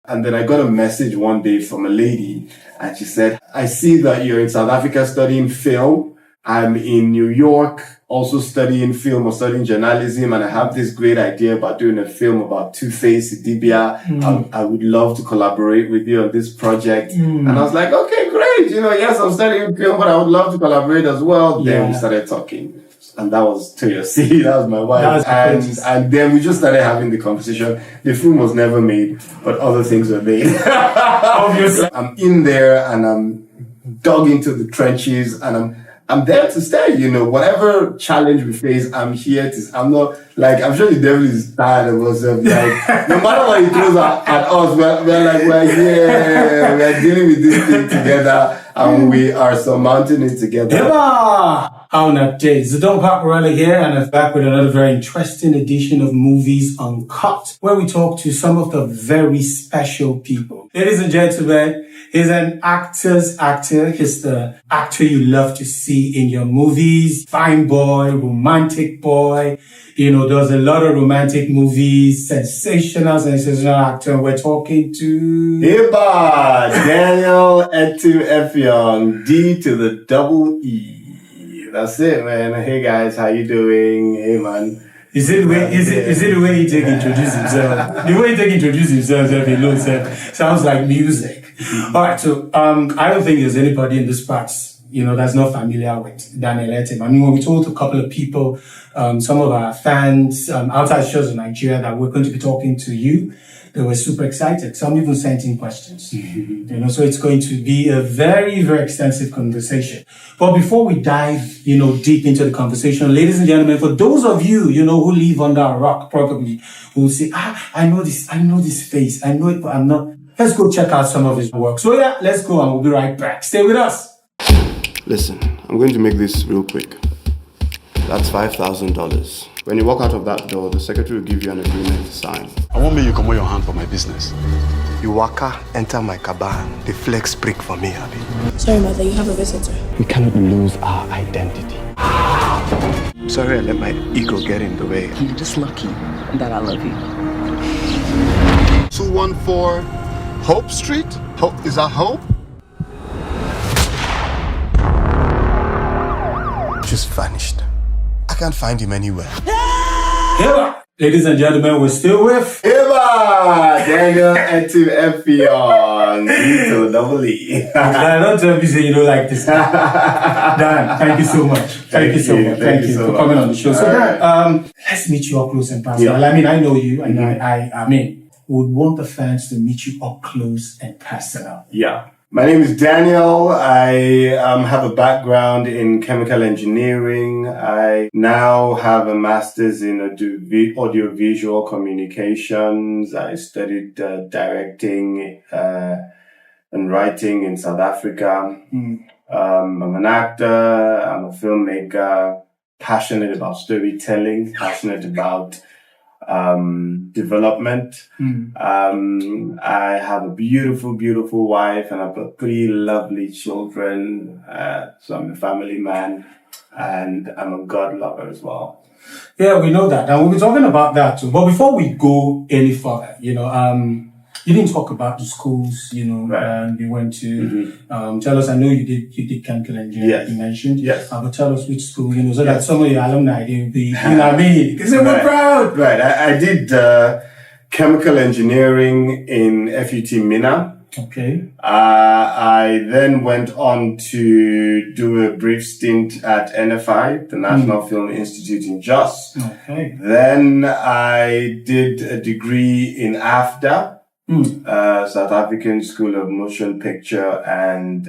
And then I got a message one day from a lady, and she said, I see that you're in South Africa studying film. I'm in New York also studying film or studying journalism, and I have this great idea about doing a film about Two-Face Idibia. I would love to collaborate with you on this project. And I was like, okay, great. Yes, I'm studying film, but I would love to collaborate as well. Then we started talking. And that was Toyosi, that was my wife. And then we just started having the conversation. The film was never made, but other things were made. Obviously. I'm in there and I'm dug into the trenches and I'm there to stay, whatever challenge we face, I'm here I'm not, I'm sure the devil is tired of us. No matter what he throws at us, we're here, we're dealing with this thing together, and we are surmounting it together. How that day? Zdon Paparella here, and I'm back with another very interesting edition of Movies Uncut, where we talk to some of the very special people. Ladies and gentlemen, he's an actor's actor. He's the actor you love to see in your movies. Fine boy, romantic boy. Does a lot of romantic movies. Sensational actor. We're talking to... Daniel Etim-Effiong, D to the double E. That's it, man. Hey guys, how you doing? Hey man. Is it the way he take introduce himself? The way he take introduce himself alone sounds like music. All right, so I don't think there's anybody in this part, that's not familiar with Daniel Etim. I mean, when we told a couple of people, some of our fans outside shows in Nigeria that we're going to be talking to you, they were super excited. Some even sent in questions. So it's going to be a very, very extensive conversation. But before we dive, deep into the conversation, ladies and gentlemen, for those of you, who live under a rock, probably, who will say, I know this face. I know it, but I'm not. Let's go check out some of his work. So yeah, let's go and we'll be right back. Stay with us. Listen, I'm going to make this real quick. That's $5,000. When you walk out of that door, the secretary will give you an agreement to sign. I won't make you come on your hand for my business. You waka, enter my caban. The flex break for me, Abby. Sorry, mother, you have a visitor. We cannot lose our identity. Sorry I let my ego get in the way. You're just lucky that I love you. 214 Hope Street? Hope, is that Hope? Just vanished. I can't find him anywhere. Ladies and gentlemen, we're still with Daniel Etim-Effiong, D to the double E. Don't tell me you don't like this. Dan, thank you so much. Thank you so much. Thank you for coming on the show. So Dan, let's meet you up close and personal. Yeah. I mean, I know you, and I mean, would want the fans to meet you up close and personal. Yeah. My name is Daniel. I have a background in chemical engineering. I now have a master's in audiovisual communications. I studied directing and writing in South Africa. I'm an actor. I'm a filmmaker, passionate about storytelling, passionate about development. I have a beautiful, beautiful wife, and I've got 3 lovely children. So I'm a family man, and I'm a God lover as well. Yeah, we know that, and we'll be talking about that too. But before we go any further, you didn't talk about the schools, right. You went to. Tell us. I know you did chemical engineering. Yes. You mentioned. Yes. But tell us which school, so that some of your alumni they'll be, what I mean? Because we're proud. Right. I did chemical engineering in FUT Mina. Okay. I then went on to do a brief stint at NFI, the National Film Institute in Jos. Okay. Then I did a degree in AFDA. South African School of Motion Picture and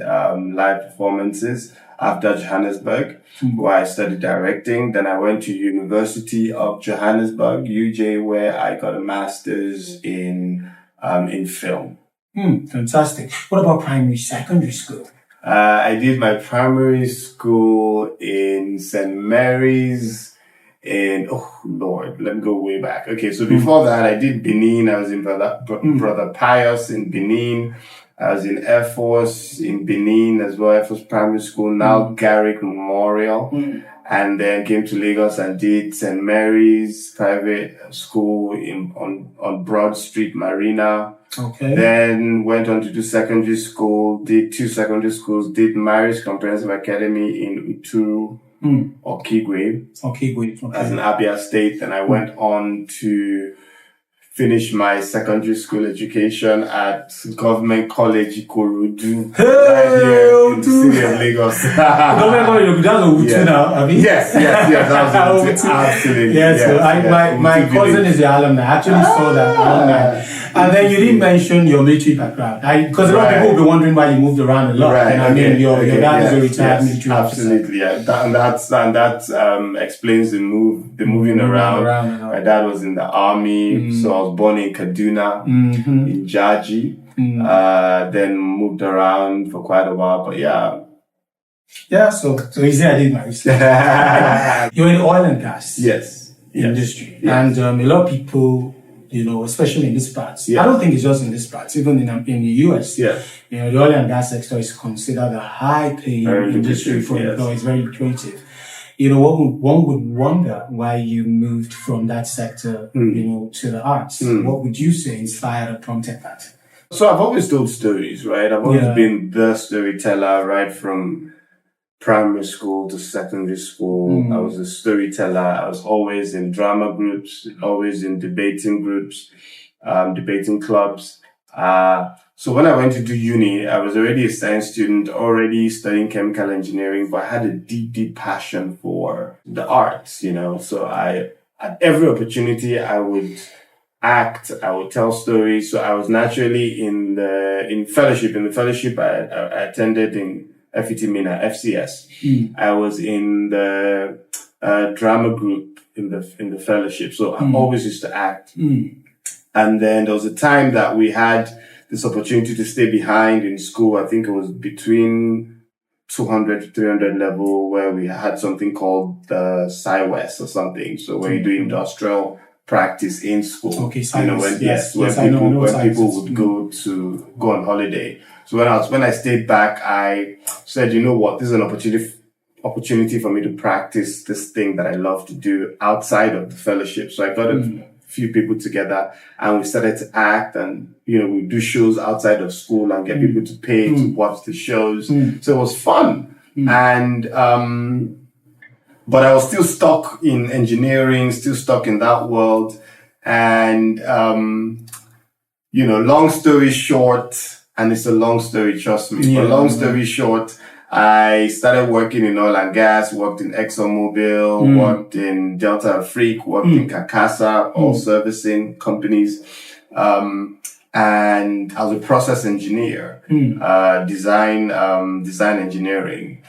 Live Performances after Johannesburg, where I studied directing. Then I went to University of Johannesburg, UJ, where I got a master's in film. Fantastic. What about primary, secondary school? I did my primary school in St. Mary's. Oh Lord, let me go way back. Okay, so before that, I did Benin. I was in Brother Pius in Benin. I was in Air Force in Benin as well, Air Force Primary School, now Garrick Memorial. And then came to Lagos and did St. Mary's Private School on Broad Street, Marina. Okay. Then went on to do secondary school, did 2 secondary schools, did Marist Comprehensive Academy in Uturu or Kigwe. Okay. As in Abia State. And I went on to finish my secondary school education at Government College Ikorodu, right here in the city of Lagos. Government College, that's a Utu now, I mean. Yes, that was Utu, absolutely. Yes, so my cousin is the alumni. I actually saw that alumni. And then you didn't mention your military background. Because a lot of people will be wondering why you moved around a lot. Right, and I mean, your dad is a retired military officer. Absolutely, yeah. That explains the moving around. My dad was in the army, so I was born in Kaduna, in Jaji. Then moved around for quite a while, but yeah. Yeah, so easy I did my research. You're in oil and gas industry. Yes. And a lot of people, especially in this parts. I don't think it's just in this parts, even in the US. Yeah. The oil and gas sector is considered a high-paying industry for employees, very lucrative. One would wonder why you moved from that sector, to the arts. What would you say inspired or prompted that? So I've always told stories, right? I've always been the storyteller, right from primary school to secondary school. I was a storyteller. I was always in drama groups, always in debating groups, debating clubs. So when I went to do uni, I was already a science student, already studying chemical engineering, but I had a deep, deep passion for the arts, So at every opportunity, I would act, I would tell stories. So I was naturally in fellowship. In the fellowship I attended in Etim-Effiong, FCS. I was in the drama group in the fellowship. So I always used to act. And then there was a time that we had this opportunity to stay behind in school. I think it was between 200 to 300 level, where we had something called the SciWest or something. So where you do industrial practice in school. Okay, when people would go on holiday. So when I stayed back, I said, you know what, this is an opportunity for me to practice this thing that I love to do outside of the fellowship. So I got a few people together and we started to act, and we do shows outside of school and get people to pay to watch the shows. So it was fun. And but I was still stuck in engineering, still stuck in that world. And long story short, and it's a long story, trust me. But long story short, I started working in oil and gas, worked in ExxonMobil, worked in Delta Afrique, worked in Kakasa, all servicing companies. And I was a process engineer, design engineering.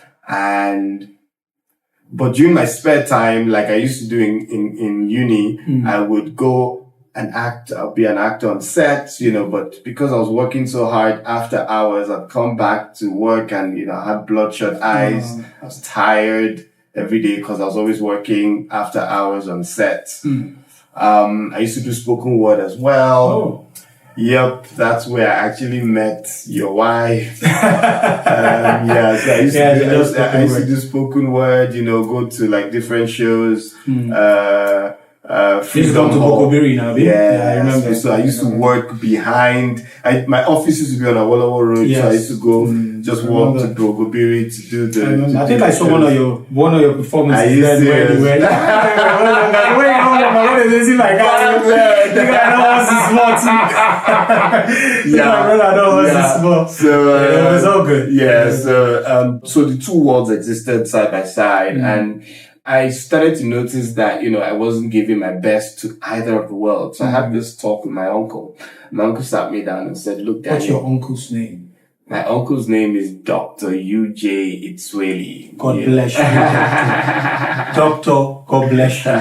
But during my spare time, like I used to do in uni, I would go and act. I'll be an actor on set, but because I was working so hard after hours, I'd come back to work and, I had bloodshot eyes. I was tired every day because I was always working after hours on set. I used to do spoken word as well. Yep, that's where I actually met your wife. So I used to do spoken word, go to like different shows. Freedom to Bokobiri now, I remember. So I used to work behind. My office used to be on Awolowo Road, so I used to go walk to Bokobiri to do the. I think I saw one of your performances. So it was all good. So the two worlds existed side by side, and I started to notice that, I wasn't giving my best to either of the worlds. So I had this talk with my uncle. My uncle sat me down and said, look, Daniel. What's your uncle's name? My uncle's name is Dr. U.J. Itzweli. God bless you, Doctor. God bless you.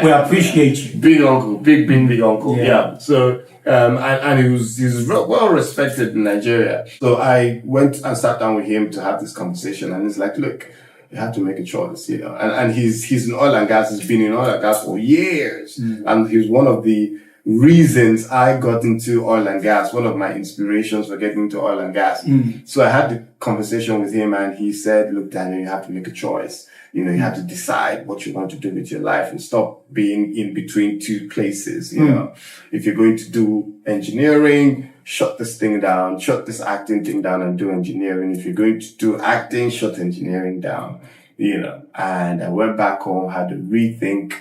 We appreciate you. Big uncle, big uncle. Yeah. So, and he's well respected in Nigeria. So I went and sat down with him to have this conversation, and he's like, look, you have to make a choice, and he's in oil and gas. He's been in oil and gas for years. And he's one of the reasons I got into oil and gas, one of my inspirations for getting into oil and gas. So I had the conversation with him, and he said, look, Daniel, you have to make a choice. You have to decide what you want to do with your life and stop being in between two places. If you're going to do engineering, shut this thing down, shut this acting thing down and do engineering. If you're going to do acting, shut engineering down, And I went back home, had a rethink.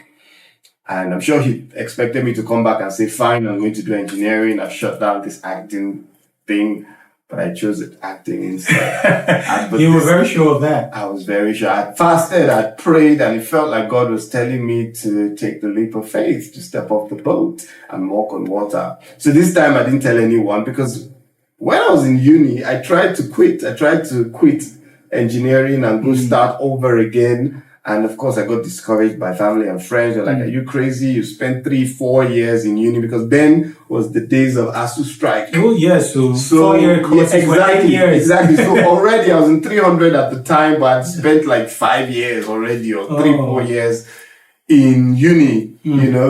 And I'm sure he expected me to come back and say, fine, I'm going to do engineering. I've shut down this acting thing, but I chose acting instead. You were very sure of that. I was very sure. I fasted, I prayed, and it felt like God was telling me to take the leap of faith, to step off the boat and walk on water. So this time I didn't tell anyone, because when I was in uni, I tried to quit. I tried to quit engineering and go start over again. And of course, I got discouraged by family and friends. They're like, are you crazy? You spent 3-4 years in uni, because then was the days of ASU strike. Oh, yes. So 4-year courses for 10 years. Exactly. So already I was in 300 at the time, but I'd spent like 5 years already, or 3-4 years in uni,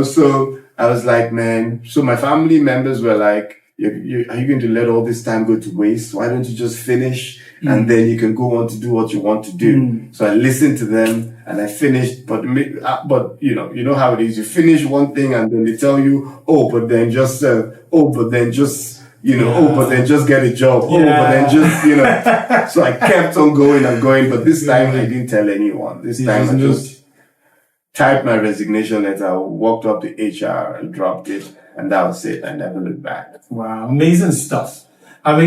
So I was like, man, so my family members were like, are you going to let all this time go to waste? Why don't you just finish and then you can go on to do what you want to do? So I listened to them and I finished, but you know how it is. You finish one thing and then they tell you, but then just get a job. But then just, so I kept on going and going, but this time I didn't tell anyone. This time I just typed my resignation letter, walked up to HR and dropped it. And that was it. I never looked back. Wow. Amazing stuff. And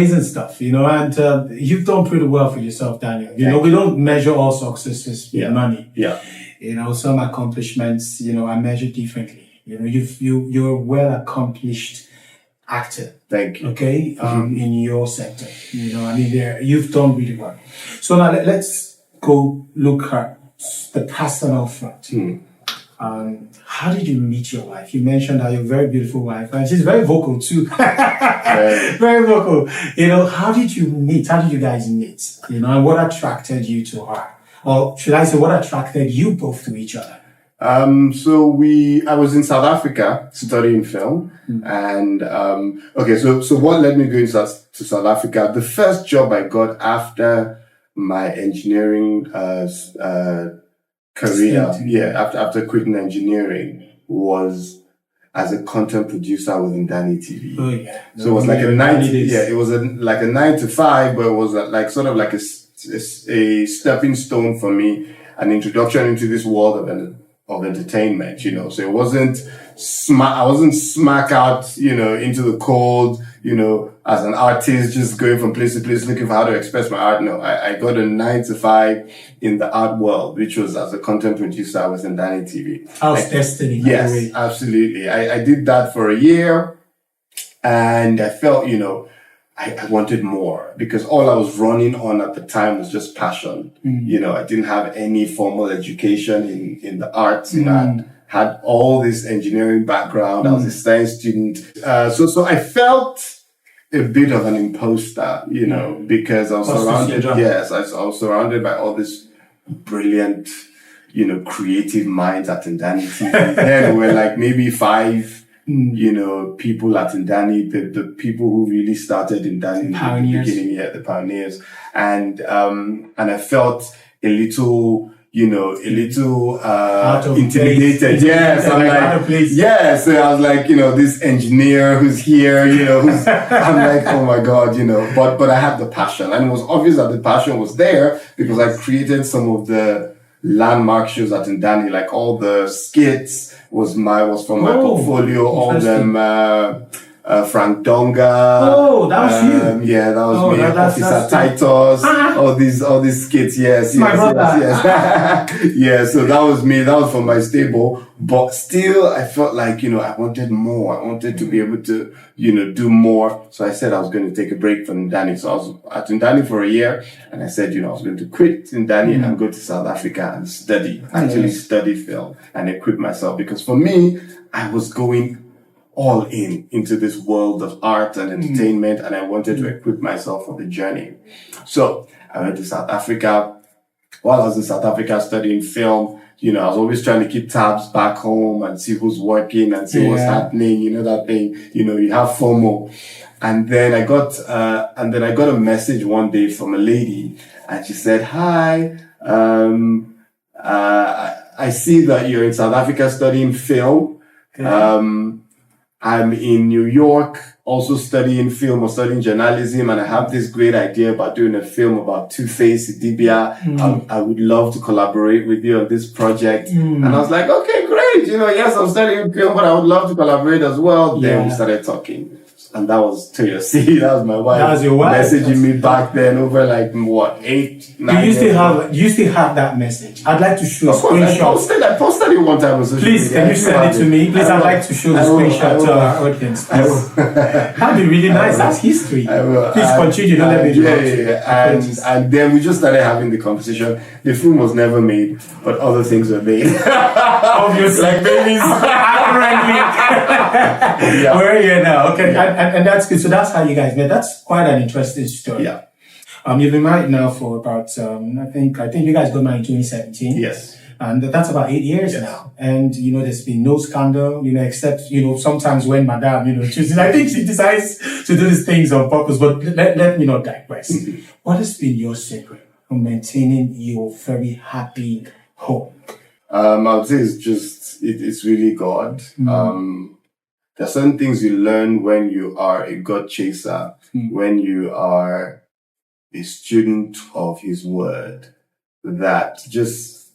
you've done pretty well for yourself, Daniel. We don't measure all successes with money. Yeah. Some accomplishments, are measured differently. You're a well-accomplished actor. Thank you. Okay. In your sector, you've done really well. So now let's go look at the personal front. How did you meet your wife? You mentioned that you're a very beautiful wife, and she's very vocal too. Very vocal. How did you meet? How did you guys meet? And what attracted you to her? Or should I say, what attracted you both to each other? I was in South Africa studying film. And, so what led me going to South Africa? The first job I got after my engineering, career, after quitting engineering, was as a content producer within Danny TV. Oh yeah. So it was like like a 9 to 5, but it was like sort of like a stepping stone for me, an introduction into this world of entertainment, So it wasn't I wasn't smack out, into the cold, as an artist, just going from place to place looking for how to express my art. No, I got a 9 to 5 in the art world, which was as a content producer within Danny TV. House destiny. Yes, absolutely. I did that for a year, and I felt, I wanted more, because all I was running on at the time was just passion. I didn't have any formal education in the arts. I had all this engineering background. I was a science student. So I felt a bit of an imposter, because I was surrounded. Yes, I was surrounded by all this brilliant, creative minds at Danny TV. There were like maybe 5 people at Ndani, the people who really started in Ndani in the beginning, the pioneers. And I felt a little intimidated. Yes, I'm like, so I was like, this engineer who's here, I'm like, oh my God, but I had the passion, and it was obvious that the passion was there, because I created some of the landmark shows at Ndani, like all the skits was from my portfolio, all them, Frank Donga. Oh, that was you. Yeah, that was me. Officer Titus. All these skits. Yes, my brother. Yeah, so that was me. That was from my stable. But still, I felt like, I wanted more. I wanted to be able to, do more. So I said I was going to take a break from Ndani. So I was at Ndani for a year, and I said, I was going to quit Ndani and go to South Africa and study film and equip myself. Because for me, I was going all into this world of art and entertainment, and I wanted to equip myself for the journey. So I went to South Africa. While I was in South Africa studying film, I was always trying to keep tabs back home and see who's working and see what's happening, that thing, you have FOMO. And then I got a message one day from a lady, and she said, hi, I see that you're in South Africa studying film. I'm in New York, also studying film or studying journalism, and I have this great idea about doing a film about Two-Face Idibia. I would love to collaborate with you on this project. And I was like, okay, great. Yes, I'm studying film, but I would love to collaborate as well. Then we started talking. And that was to your see. That was my wife. That was your wife messaging me back then over 8, 9 Do you still have that message? I'd like to show a Of course, screenshot. I posted it one time on social Please, media. can you send it to me? Please, I'd like to show the screenshot to our audience. That'd be really nice. That's history. Please continue. Don't let me interrupt. And then we just started having the conversation. The film was never made, but other things were made. Obviously. Like babies. Where are you now? Okay, and that's good. So that's how you guys met. That's quite an interesting story. Yeah. You've been married now for about I think you guys got married in 2017. Yes. And that's about 8 years now. And, there's been no scandal, except, sometimes when madam, chooses, I think she decides to do these things on purpose, but let me not digress. What has been your secret for maintaining your very happy home? I would say it's really God. There are certain things you learn when you are a God chaser, when you are a student of His Word, that just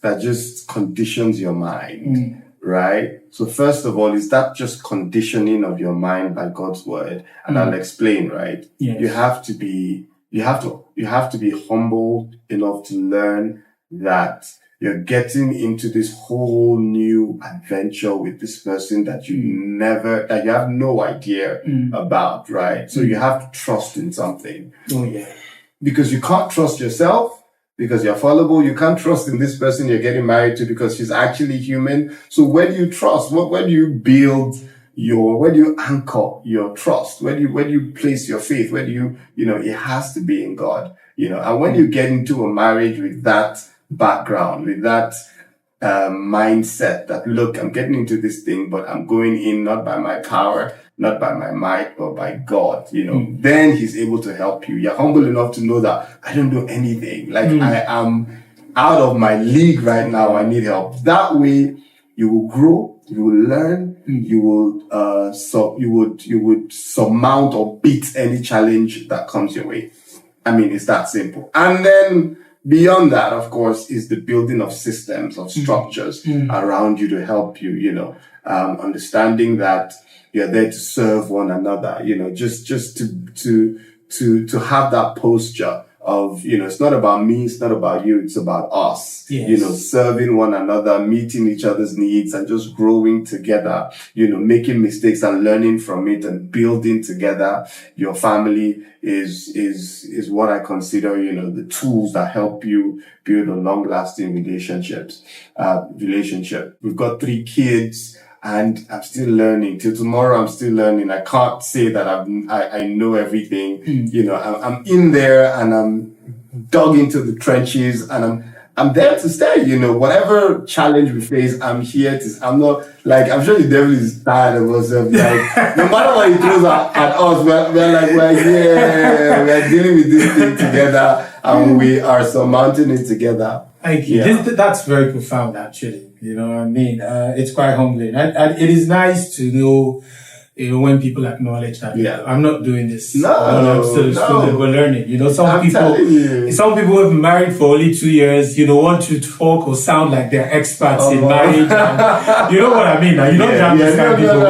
conditions your mind, right? So first of all, is that just conditioning of your mind by God's Word? And I'll explain, right? Yes. You have to be humble enough to learn that you're getting into this whole new adventure with this person that you have no idea about, right? So you have to trust in something. Oh, yeah. Because you can't trust yourself because you're fallible. You can't trust in this person you're getting married to because she's actually human. So where do you trust? Where do you build where do you anchor your trust? Where do you place your faith? Where do you, it has to be in God, and when you get into a marriage with that background, with that mindset that, look, I'm getting into this thing, but I'm going in not by my power, not by my might, but by God, then He's able to help you. You're humble enough to know that I don't do anything. I am out of my league right now. I need help. That way you will grow, you will learn, you would surmount or beat any challenge that comes your way. I mean, it's that simple. And then beyond that, of course, is the building of systems, of structures around you to help you, understanding that you're there to serve one another, just to have that posture of, it's not about me, it's not about you, it's about us, serving one another, meeting each other's needs and just growing together, making mistakes and learning from it and building together. Your family is what I consider, the tools that help you build a long-lasting relationship. We've got 3 kids. And I'm still learning. Till tomorrow, I'm still learning. I can't say that I know everything. I'm in there and I'm dug into the trenches and I'm there to stay. Whatever challenge we face, I'm here to. I'm not I'm sure the devil is tired of us. No matter what he throws at us, we're dealing with this thing together and we are surmounting it together. Thank you. Yeah. That's very profound, actually. You know what I mean? It's quite humbling. And it is nice to know, when people acknowledge that I'm not doing this. I'm still a student. We're learning. Some people who have been married for only 2 years, want to talk or sound like they're experts in marriage. And, you know what I mean? Now, you don't jam this kind of people.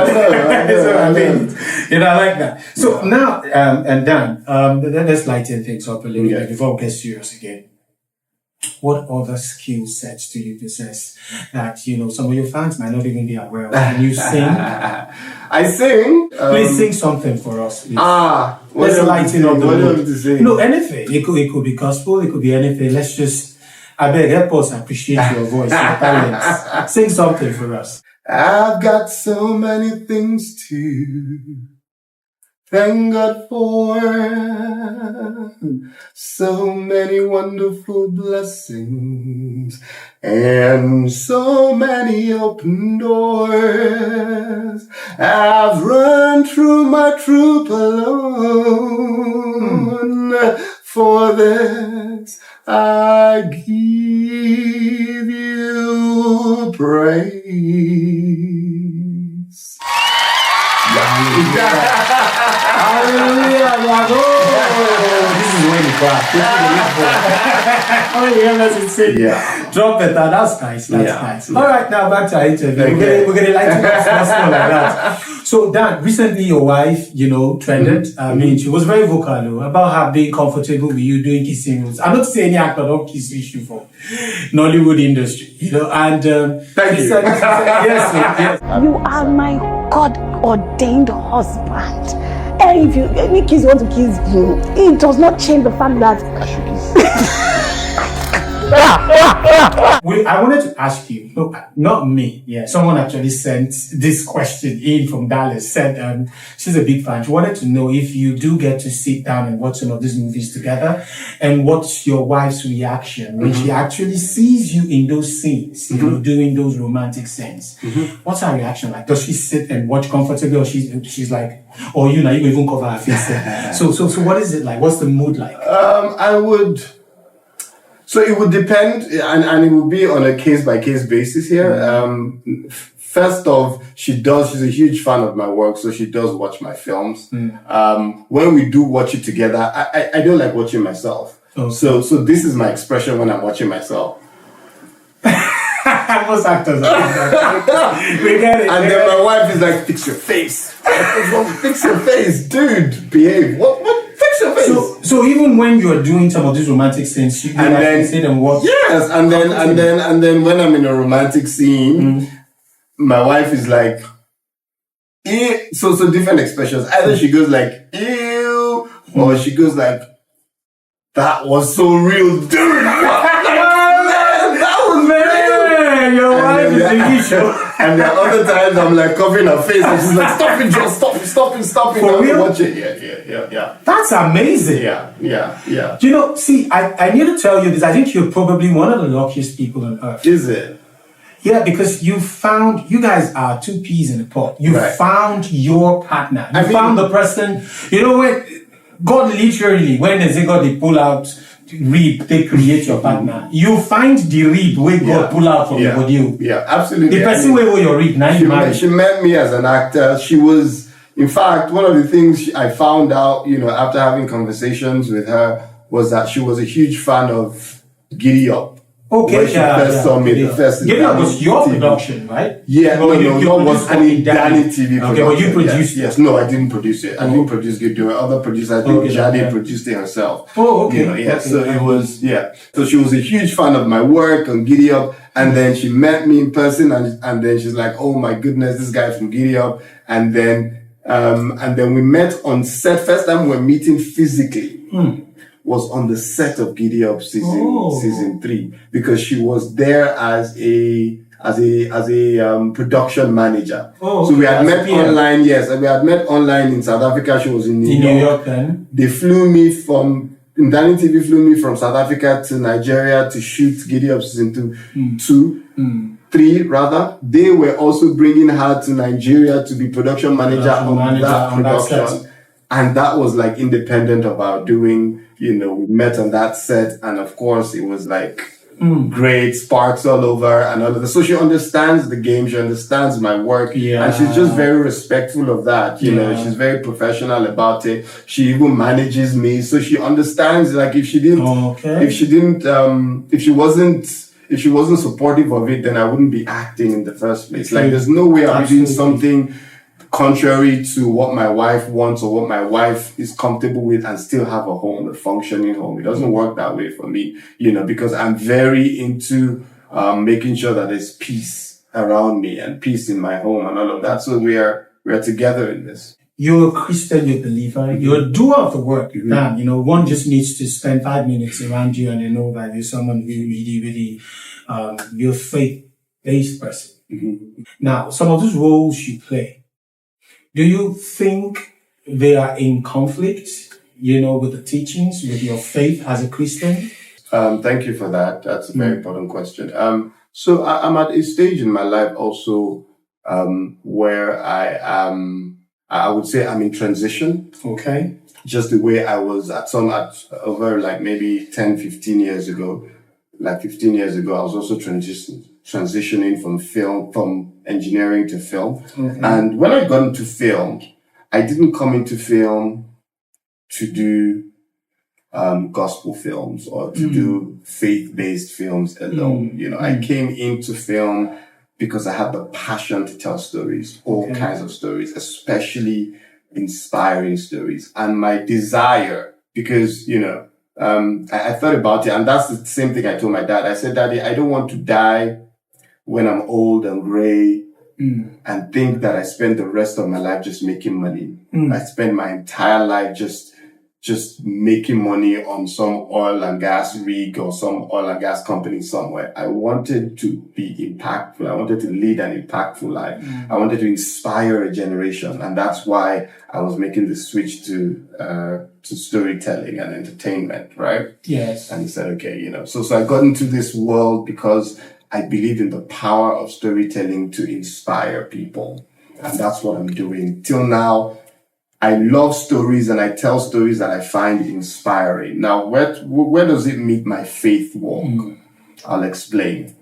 I mean, I like that. So now, and Dan, let's lighten things up a little bit before we get serious again. What other skill sets do you possess that, some of your fans might not even be aware of? Can you sing? I sing. Please sing something for us, please. Let's lighten up the mood. No, anything. It could be gospel, it could be anything. Let's just, I beg, help us appreciate your voice, your talents. Sing something for us. I've got so many things to thank God for, so many wonderful blessings and so many open doors. I've run through my troop alone. For this I give you praise. Yeah. Yeah. Drop it. That's nice. That's nice. All right, now back to our interview. Okay. We're gonna like to like that. So Dan, recently your wife, trended. I mean, she was very vocal about her being comfortable with you doing kissing roles. I'm not saying any actor don't kiss issue for Nollywood industry, and Thank you. Yes. You are my God-ordained husband. And if any kids want to kiss you, it does not change the fact that I should kiss. I wanted to ask you, not me, someone actually sent this question in from Dallas, said she's a big fan. She wanted to know if you do get to sit down and watch some of these movies together, and what's your wife's reaction when she actually sees you in those scenes, doing those romantic scenes. What's her reaction like? Does she sit and watch comfortably, or she's like, or you even cover her face? So what is it like? What's the mood like? So it would depend, and it would be on a case-by-case basis here. First off, she's a huge fan of my work, so she does watch my films. When we do watch it together, I don't like watching myself. Okay. So this is my expression when I'm watching myself. Most actors are like that. We get it. And then my wife is like, fix your face. Fix your face, dude. Behave. What? Fix your face. So even when you are doing some of these romantic scenes, you can sit and watch. Yes, and then when I'm in a romantic scene, my wife is like, ew. So different expressions. Either she goes like, ew, or she goes like, that was so real, dude. That was very real. Your wife is the issue. And then other times I'm like covering her face and she's like, stop it, Joe, stop it. For real? Watch it. Yeah. That's amazing. Yeah. See, I need to tell you this. I think you're probably one of the luckiest people on earth. Is it? Yeah, because you guys are two peas in a pod. You found your partner. You found the person, when God literally, when they say God, they pull out rib, they create your partner. You find the rib where God pull out from your body. Yeah, absolutely. The person where your rib, now she met me as an actor. She was, in fact, one of the things I found out, after having conversations with her, was that she was a huge fan of Giddy Up. Okay, when she first saw me, the first Giddy Up was your production, right? Yeah, no, it was Danny TV production. Okay, but you produced it. Yes, no, I didn't produce it. I didn't produce Giddy Up. Other producers, I think Jadi produced it herself. Oh, okay. So it was, So she was a huge fan of my work on Giddy Up, and then she met me in person, and then she's like, oh my goodness, this guy from Giddy Up, and then we met on set. First time we're meeting physically. Was on the set of Giddy Up season 3, because she was there as a production manager. So we had met online. Yes, and we had met online in South Africa. She was in New York. Then They flew me Danny TV flew me from South Africa to Nigeria to shoot Giddy Up season 3 rather. They were also bringing her to Nigeria to be production manager on that production. And that was like independent of our doing, we met on that set. And of course it was like great, sparks all over and all of that. So she understands the game. She understands my work. Yeah. And she's just very respectful of that. She's very professional about it. She even manages me. So she understands, like if she wasn't supportive of it, then I wouldn't be acting in the first place. Like there's no way I'm doing something contrary to what my wife wants or what my wife is comfortable with and still have a home, a functioning home. It doesn't work that way for me, because I'm very into making sure that there's peace around me and peace in my home and all of that. So we are together in this. You're a Christian, you're a believer, you're a doer of the work. One just needs to spend 5 minutes around you and they know that you're someone who really, you're a faith-based person. Now, some of those roles you play, do you think they are in conflict, with the teachings, with your faith as a Christian? Thank you for that. That's a very important question. So I'm at a stage in my life also where I would say I'm in transition. Okay. Just the way I was over like maybe 10, 15 years ago. Like 15 years ago, I was also transitioning from engineering to film. Okay. And when I got into film, I didn't come into film to do gospel films or to do faith-based films alone. I came into film because I have the passion to tell stories, all kinds of stories, especially inspiring stories. And my desire, because, I thought about it, and that's the same thing I told my dad. I said, Daddy, I don't want to die when I'm old and gray and think that I spend the rest of my life just making money. I spend my entire life just making money on some oil and gas rig or some oil and gas company somewhere. I wanted to be impactful. I wanted to lead an impactful life. I wanted to inspire a generation. And that's why I was making the switch to storytelling and entertainment, right? Yes. And he said, okay, so I got into this world because I believe in the power of storytelling to inspire people. And that's what I'm doing. Till now, I love stories and I tell stories that I find inspiring. Now, where does it meet my faith walk? I'll explain.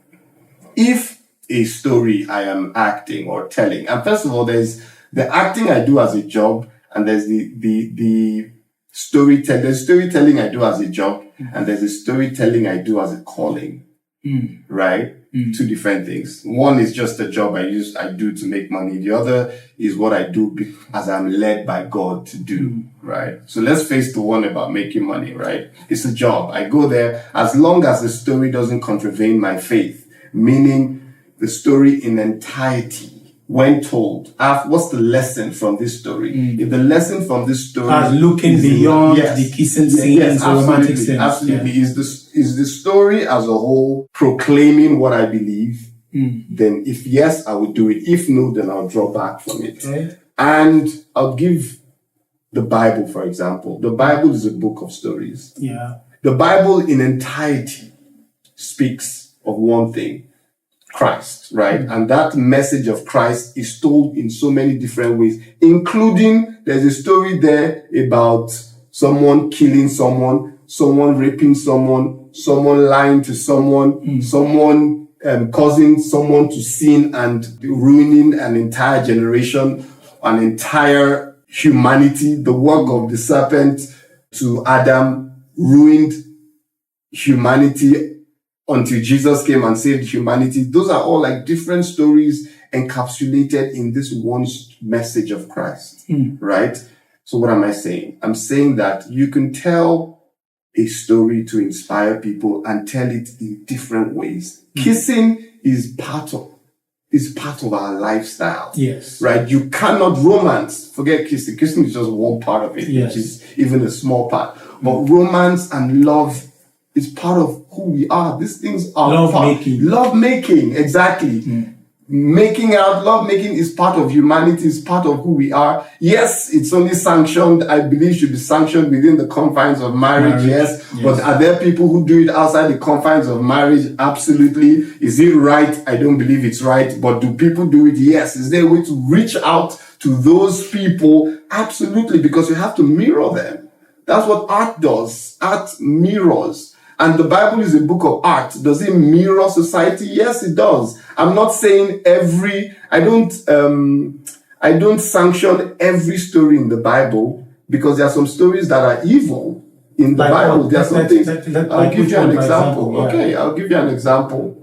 If a story I am acting or telling, and first of all, there's the acting I do as a job, and there's the storytelling. There's storytelling I do as a job, and there's the storytelling I do as a calling. Right? Two different things. One is just a job I do to make money. The other is what I do as I'm led by God to do, right? So let's face the one about making money, right? It's a job. I go there as long as the story doesn't contravene my faith, meaning the story in entirety. When told, what's the lesson from this story? If the lesson from this story as looking beyond the kissing scenes or romantic scenes. Absolutely. Is the story as a whole proclaiming what I believe? Then if yes, I would do it. If no, then I'll draw back from it. Right. And I'll give the Bible, for example. The Bible is a book of stories. Yeah. The Bible in entirety speaks of one thing. Christ, right? And that message of Christ is told in so many different ways, including there's a story there about someone killing someone raping someone lying to someone, someone causing someone to sin and ruining an entire generation, an entire humanity. The work of the serpent to Adam ruined humanity until Jesus came and saved humanity. Those are all like different stories encapsulated in this one message of Christ, right? So what am I saying? I'm saying that you can tell a story to inspire people and tell it in different ways. Kissing is part of our lifestyle. Yes. Right? You cannot romance. Forget kissing. Kissing is just one part of it, which is even a small part. But romance and love is part of who we are. These things are love making, exactly. Making out, love making is part of humanity, is part of who we are. Yes, it's only sanctioned, I believe should be sanctioned within the confines of marriage, yes. But are there people who do it outside the confines of marriage? Absolutely. Is it right? I don't believe it's right. But do people do it? Yes. Is there a way to reach out to those people? Absolutely, because you have to mirror them. That's what art does. Art mirrors. And the Bible is a book of art. Does it mirror society? Yes, it does. I'm not saying I don't sanction every story in the Bible, because there are some stories that are evil in the Bible. There are some things. I'll give you an example. Okay, I'll give you an example.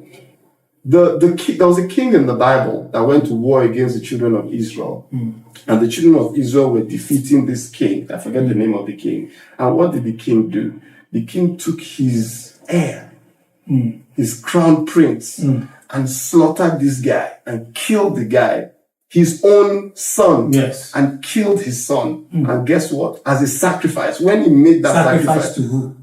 There was a king in the Bible that went to war against the children of Israel. And the children of Israel were defeating this king. I forget the name of the king. And what did the king do? The king took his heir, his crown prince, and slaughtered this guy and killed the guy, his own son, and killed his son. And guess what? As a sacrifice, when he made that sacrifice to who?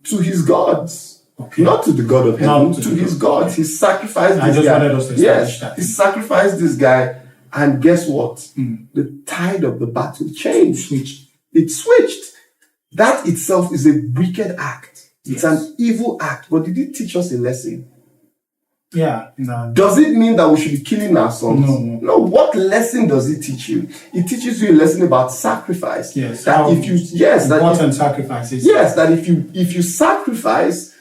To his gods. Okay. Not to the God of heaven, to his gods. He sacrificed this guy. Wanted us to establish that. He sacrificed this guy, and guess what? The tide of the battle changed. It switched. That itself is a wicked act. It's an evil act. But did it teach us a lesson? Yeah. No. Does it mean that we should be killing our sons? No. What lesson does it teach you? It teaches you a lesson about sacrifice. Yes. That Sacrifices. Yes, that if you sacrifice,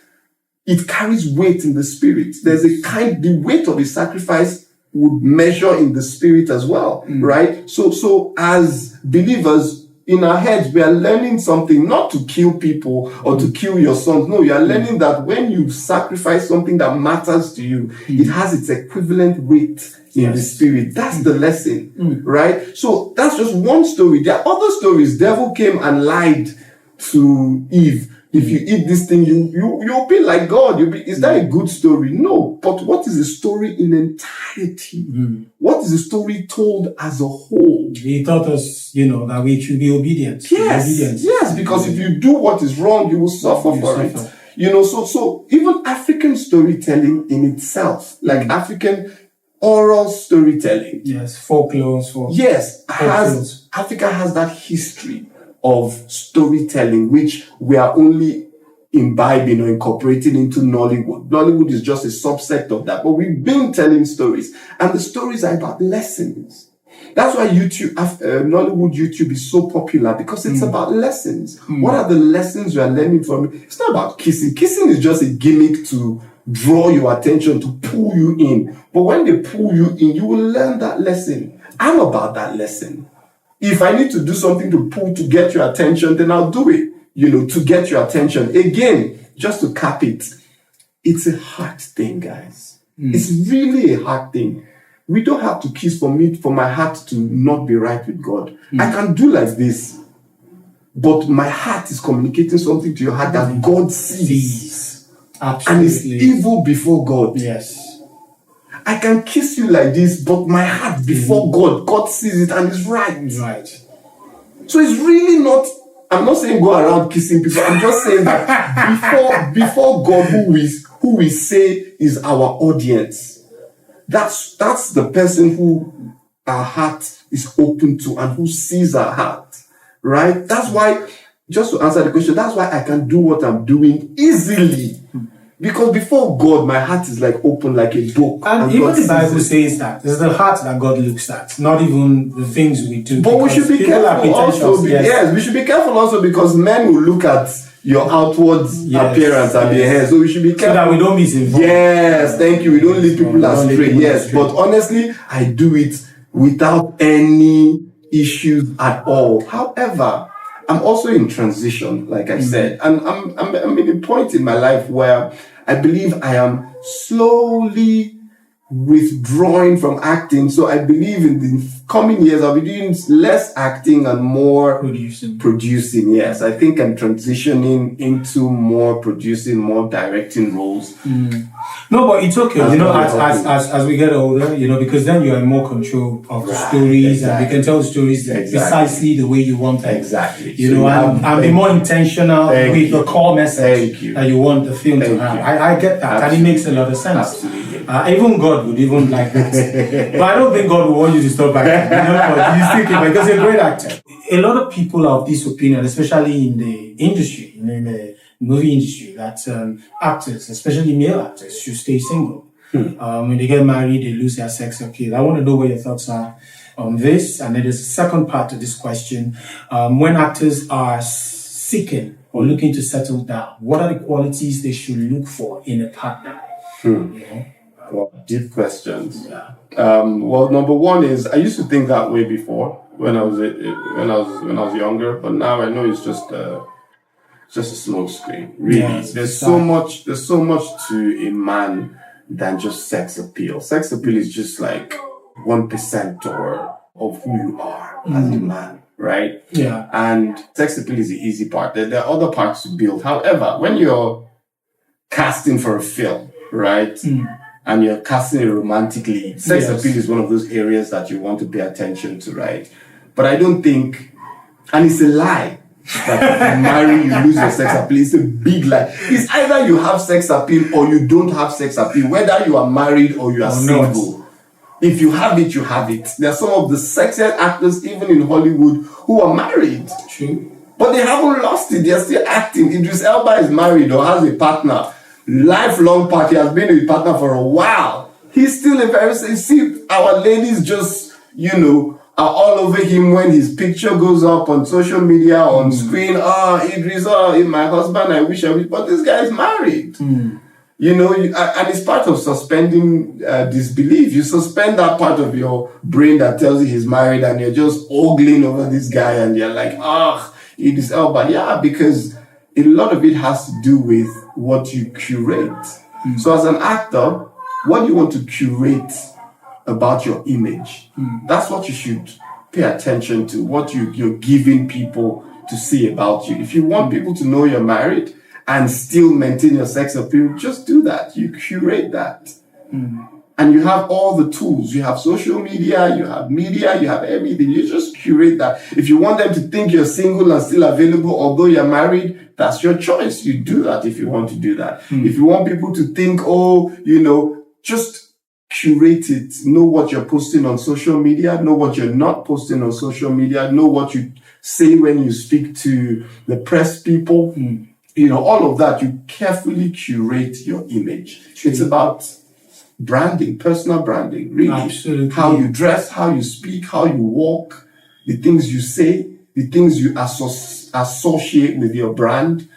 it carries weight in the spirit. There's the weight of a sacrifice would measure in the spirit as well, right? So as believers, in our heads, we are learning something, not to kill people or to kill your sons. No, you are learning that when you sacrifice something that matters to you, it has its equivalent weight in the spirit. That's the lesson, right? So that's just one story. There are other stories. Devil came and lied to Eve. If you eat this thing, you'll be like God. Is that a good story? No. But what is the story in entirety? What is the story told as a whole? He taught us, that we should be obedient. Yes, because if you do what is wrong, you will suffer for it. So even African storytelling in itself, like African oral storytelling. Yes, folklore. Africa has that history of storytelling, which we are only imbibing or incorporating into Nollywood. Nollywood is just a subset of that, but we've been telling stories, and the stories are about lessons. That's why Nollywood YouTube is so popular, because it's about lessons. What are the lessons you are learning from it? It's not about kissing. Kissing is just a gimmick to draw your attention, to pull you in. But when they pull you in, you will learn that lesson. I'm about that lesson. If I need to do something to get your attention, then I'll do it, to get your attention. Again, just to cap it, it's a hard thing, guys. It's really a hard thing. We don't have to kiss for my heart to not be right with God. I can do like this, but my heart is communicating something to your heart that God sees. Absolutely. And it's evil before God. Yes. I can kiss you like this, but my heart before God sees it and it's right. Right. So it's really not, I'm not saying go around kissing people. I'm just saying that before God, who we say is our audience, that's the person who our heart is open to and who sees our heart, right? That's why, just to answer the question, that's why I can do what I'm doing easily. Because before God, my heart is like open like a book. And even the Bible says that it's the heart that God looks at, not even the things we do. But we should be careful also. We should be careful also, because men will look at your outward appearance and their hair. So we should be careful. So that we don't misinform. Yes, thank you. We don't lead people astray. Yes, but honestly, I do it without any issues at all. However, I'm also in transition, like I said, and I'm in a point in my life where I believe I am slowly withdrawing from acting. So I believe in the coming years I'll be doing less acting and more producing. Yes, I think I'm transitioning into more producing, more directing roles. No, but it's okay. As we get older, because then you are in more control of the stories, and we can tell stories precisely the way you want them. Exactly. And be more intentional with the core message that you want the film to have. I get that. Absolutely. And it makes a lot of sense. Absolutely. Even God would even like that. But I don't think God would want you to stop acting. You still keep, because you're a great actor. A lot of people are of this opinion, especially in the industry, in the movie industry, that actors, especially male actors, should stay single. When they get married, they lose their sex appeal. I want to know what your thoughts are on this. And then there's a second part to this question. When actors are seeking or looking to settle down, what are the qualities they should look for in a partner? Well, deep questions. Well, number one is, I used to think that way before when I was younger, but now I know it's just a smoke screen. Really, there's so much to a man than just sex appeal. Sex appeal is just like 1% of who you are as a man, right? Yeah. And sex appeal is the easy part. There are other parts to build. However, when you're casting for a film, right? And you're casting it romantically, sex appeal is one of those areas that you want to pay attention to, right? But I don't think, and it's a lie, that if you marry, you lose your sex appeal. It's a big lie. It's either you have sex appeal or you don't have sex appeal, whether you are married or you are single. If you have it, you have it. There are some of the sexiest actors, even in Hollywood, who are married. True. But they haven't lost it. They're still acting. Idris Elba is married or has a partner. Lifelong party, has been with a partner for a while. He's still a very, see, our ladies just, are all over him when his picture goes up on social media, on screen. Idris, my husband, I wish, but this guy is married. And it's part of suspending disbelief. You suspend that part of your brain that tells you he's married, and you're just ogling over this guy, and you're like, it is all. But yeah, because a lot of it has to do with what you curate. So as an actor, what do you want to curate about your image? That's what you should pay attention to, what you're giving people to see about you. If you want people to know you're married and still maintain your sex appeal, just do that. You curate that. And you have all the tools. You have social media, you have media, you have everything. You just curate that. If you want them to think you're single and still available, although you're married, that's your choice. You do that if you want to do that. If you want people to think, just curate it. Know what you're posting on social media. Know what you're not posting on social media. Know what you say when you speak to the press people. All of that. You carefully curate your image. It's about branding, personal branding, really. Absolutely. How you dress, how you speak, how you walk, the things you say, the things you associate with your brand,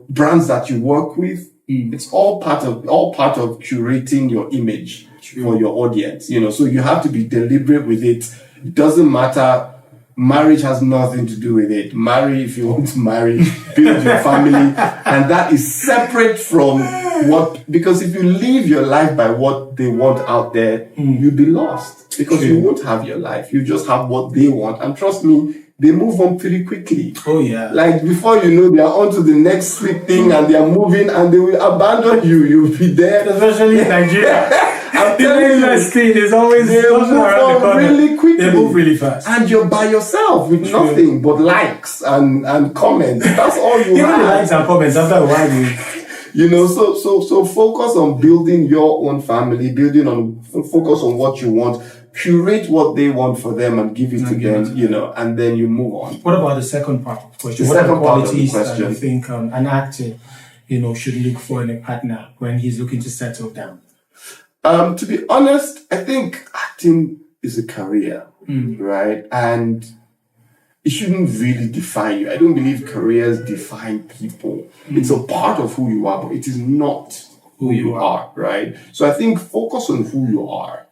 brands that you work with. It's all part of curating your image for your audience, so you have to be deliberate with it. It doesn't matter. Marriage has nothing to do with it. Marry if you want to marry, build your family, and that is separate from because if you live your life by what they want out there, you'll be lost because you won't have your life. You just have what they want. And trust me, they move on pretty quickly. Oh, yeah. Like before you know, they are on to the next sweet thing and they are moving and they will abandon you. You'll be there. Especially in Nigeria. I'm telling you, next thing is always they move on really quickly. They move really fast. And you're by yourself with nothing but likes and comments. That's all you Even have. the likes and comments after a while. So focus on building your own family, focus on what you want. Curate what they want for them and give it to them, and then you move on. What about the second part of the question? What are the qualities that you think an actor, should look for in a partner when he's looking to settle down? To be honest, I think acting is a career, right? And it shouldn't really define you. I don't believe careers define people. It's a part of who you are, but it is not who you are, right? So I think focus on who you are.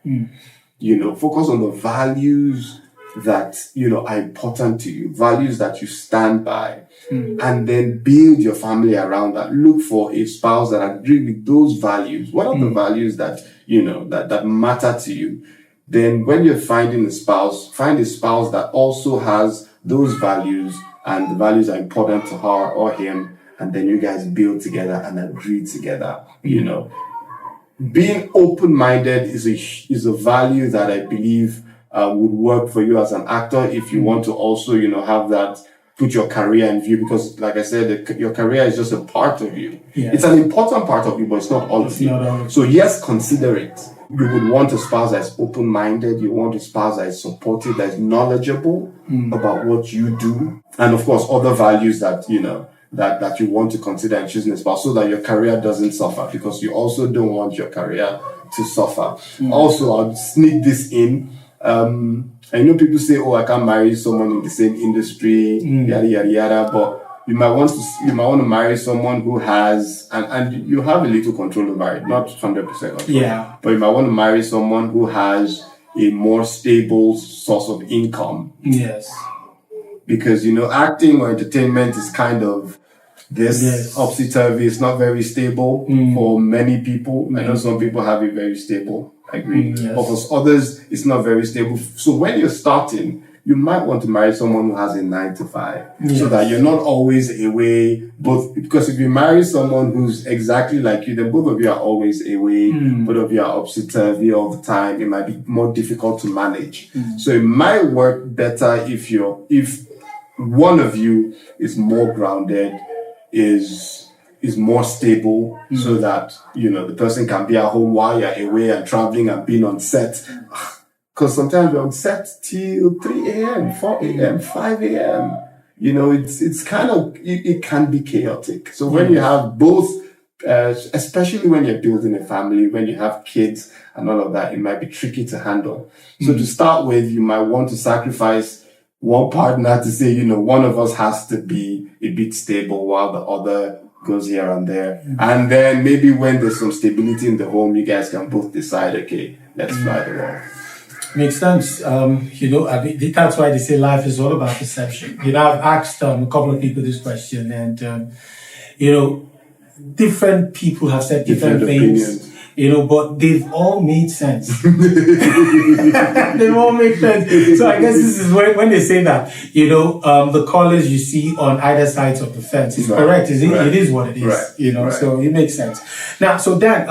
Focus on the values that, are important to you, values that you stand by, and then build your family around that. Look for a spouse that agree with those values. What are the values that, that matter to you? Then when you're finding a spouse, find a spouse that also has those values and the values are important to her or him. And then you guys build together and agree together, Being open-minded is a value that I believe would work for you as an actor if you want to also, have that, put your career in view, because like I said, your career is just a part of you. Yes. It's an important part of you, but it's not all of you. So yes, consider it. You would want a spouse that's open-minded. You want a spouse that is supportive, that is knowledgeable about what you do. And of course, other values that, that you want to consider in choosing a spouse so that your career doesn't suffer, because you also don't want your career to suffer. Also, I'll sneak this in. I know people say, I can't marry someone in the same industry, yada, yada, yada, but you might want to marry someone who has, and you have a little control over it, not 100% control. Yeah. But you might want to marry someone who has a more stable source of income. Yes. Because, acting or entertainment is kind of this topsy-turvy. It's not very stable for many people. I know some people have it very stable. I agree. Yes. But for others, it's not very stable. So when you're starting, you might want to marry someone who has a 9-to-5 so that you're not always away. Because if you marry someone who's exactly like you, then both of you are always away. Both of you are topsy-turvy all the time. It might be more difficult to manage. So it might work better if one of you is more grounded, is more stable, so that, the person can be at home while you're away and traveling and being on set. Because sometimes we're on set till 3 a.m., 4 a.m., 5 a.m. It's kind of, it can be chaotic. So when you have both, especially when you're building a family, when you have kids and all of that, it might be tricky to handle. So to start with, you might want to sacrifice one partner to say, one of us has to be a bit stable while the other goes here and there. And then maybe when there's some stability in the home, you guys can both decide, okay, let's fly the wall. Makes sense. That's why they say life is all about perception. I've asked a couple of people this question, and different people have said different things. Opinions. But they've all made sense. They've all made sense. So I guess this is when they say that, the colors you see on either sides of the fence is correct. It is what it is, so it makes sense. Now, so Dan,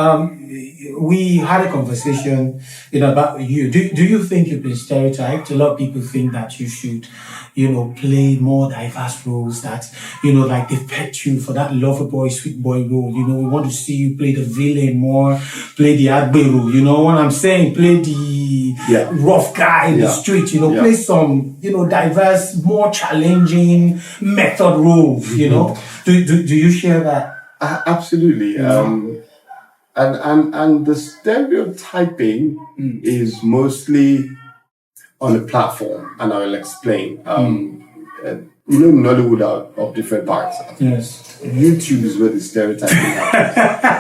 we had a conversation, about you. Do you think you've been stereotyped? A lot of people think that you should, play more diverse roles, that, like they've picked you for that lover boy, sweet boy role. We want to see you play the villain more, play the Agbe role, you know what I'm saying? Play the rough guy in the street, play some, diverse, more challenging method roles, Do you share that? Absolutely. And the stereotyping is mostly on a platform, and I will explain. Nollywood are of different parts. Yes. YouTube is where the stereotyping happens.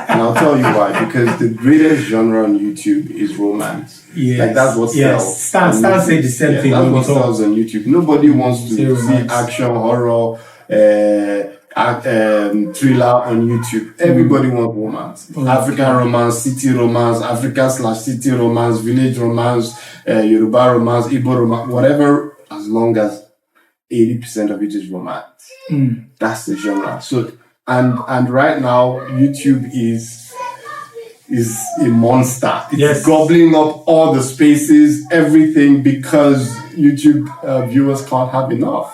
And I'll tell you why. Because the greatest genre on YouTube is romance. Yes. Like that's what sells. Stan said the same thing. That's what sells on YouTube. Nobody wants to see action, horror, thriller on YouTube. Everybody wants romance. African romance, city romance, Africa/city romance, village romance, Yoruba romance, Igbo romance, whatever, as long as 80% of it is romance. That's the genre. So and right now YouTube is a monster. It's gobbling up all the spaces, everything, because YouTube viewers can't have enough,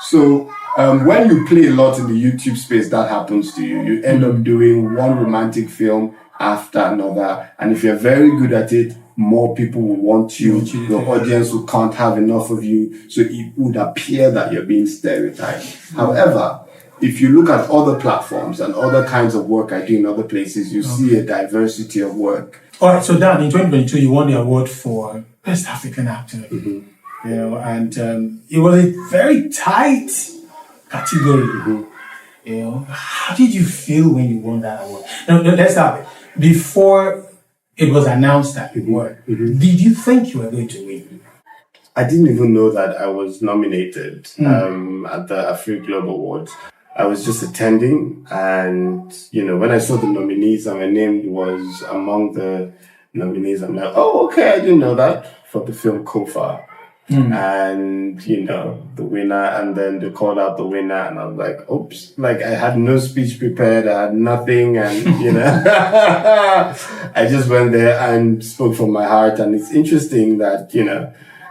So when you play a lot in the YouTube space, that happens to you. You end up doing one romantic film after another. And if you're very good at it, more people will want you. The audience who can't have enough of you. So it would appear that you're being stereotyped. However, if you look at other platforms and other kinds of work I do in other places, you see a diversity of work. All right. So Dan, in 2022, you won the award for Best African Actor. And it was a very tight category. How did you feel when you won that award? No, let's have it. Before it was announced that you won, did you think you were going to win? I didn't even know that I was nominated at the Afri Globe Awards. I was just attending, and when I saw the nominees and my name was among the nominees, I'm like, oh, okay, I didn't know that, for the film Kofa. And the winner, and then they called out the winner, and I was like, oops, like I had no speech prepared, I had nothing, and I just went there and spoke from my heart. And it's interesting that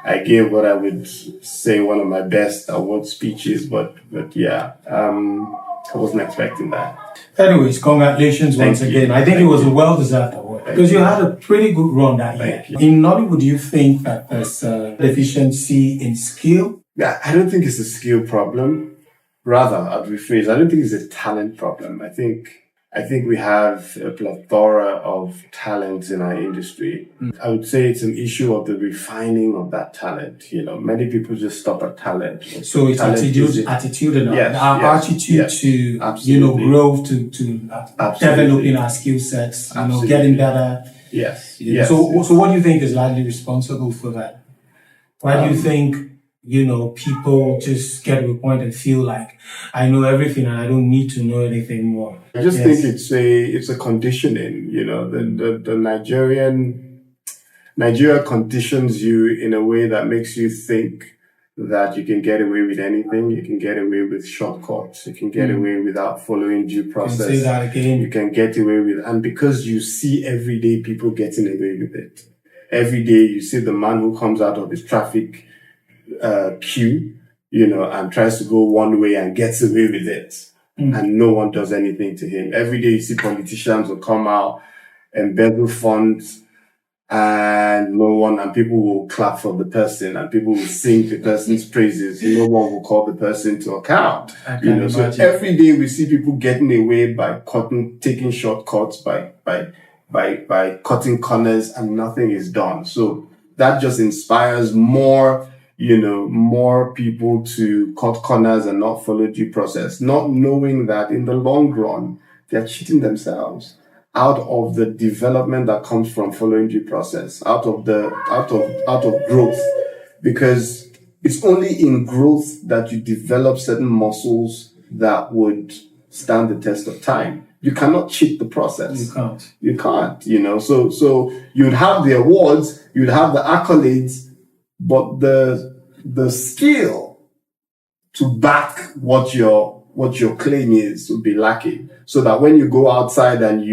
I gave what I would say one of my best award speeches, but I wasn't expecting that. Anyways, congratulations once again. I think it was a well-deserved award because you had a pretty good run that year. In Nollywood, do you think that there's a deficiency in skill? Yeah, I don't think it's a skill problem. Rather, I'd rephrase, I don't think it's a talent problem. I think we have a plethora of talent in our industry. I would say it's an issue of the refining of that talent. Many people just stop at talent. So it's attitude and our attitude to, grow, to developing our skill sets, getting better. Yes. So what do you think is largely responsible for that? Why do you think, people just get to a point and feel like, I know everything and I don't need to know anything more? I just think it's a conditioning, the Nigeria conditions you in a way that makes you think that you can get away with anything. You can get away with shortcuts. You can get away without following due process. Say that again. You can get away with, and because you see everyday people getting away with it. Every day you see the man who comes out of his traffic queue, and tries to go one way and gets away with it. And no one does anything to him. Every day you see politicians will come out, embezzle funds, and people will clap for the person, and people will sing the person's praises. No one will call the person to account. So every day we see people getting away by taking shortcuts, by cutting corners, and nothing is done. So that just inspires more more people to cut corners and not follow due process, not knowing that in the long run, they're cheating themselves out of the development that comes from following due process, out of growth, because it's only in growth that you develop certain muscles that would stand the test of time. You cannot cheat the process. You can't, so you'd have the awards, you'd have the accolades, but the skill to back what your claim is would be lacking. So that when you go outside and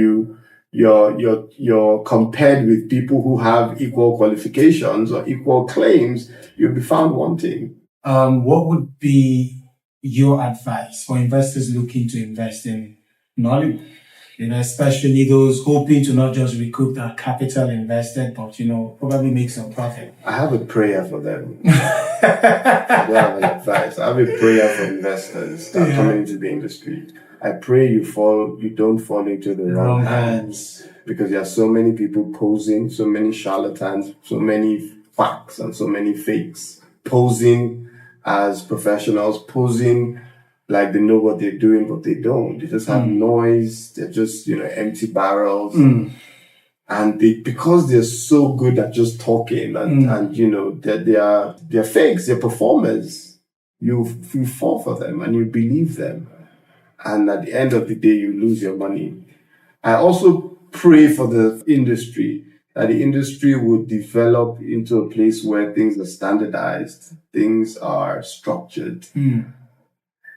you're compared with people who have equal qualifications or equal claims, you'll be found wanting. What would be your advice for investors looking to invest in Nollywood? Especially those hoping to not just recoup their capital invested, but, probably make some profit. I have a prayer for them. I don't have an advice. I have a prayer for investors that are coming into the industry. I pray you don't fall into the wrong hands, because there are so many people posing, so many charlatans, so many facts and so many fakes, posing as professionals, posing like they know what they're doing, but they don't. They just have noise. They're just, empty barrels. And because they're so good at just talking and they're fakes, they're performers, you fall for them and you believe them. And at the end of the day, you lose your money. I also pray for the industry, that the industry would develop into a place where things are standardized, things are structured.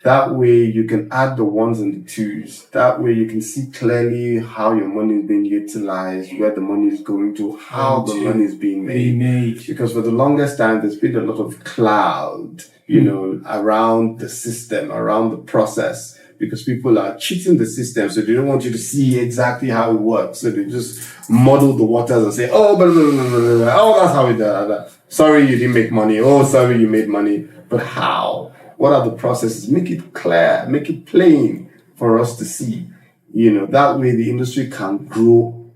That way you can add the ones and the twos. That way you can see clearly how your money is being utilized, where the money is going to, how the money is being made. Because for the longest time, there's been a lot of cloud, around the system, around the process, because people are cheating the system. So they don't want you to see exactly how it works. So they just muddle the waters and say, oh, blah, blah, blah, blah, blah. Oh, that's how it does. Sorry, you didn't make money. Oh, sorry, you made money. But how? What are the processes? Make it clear, make it plain for us to see. That way the industry can grow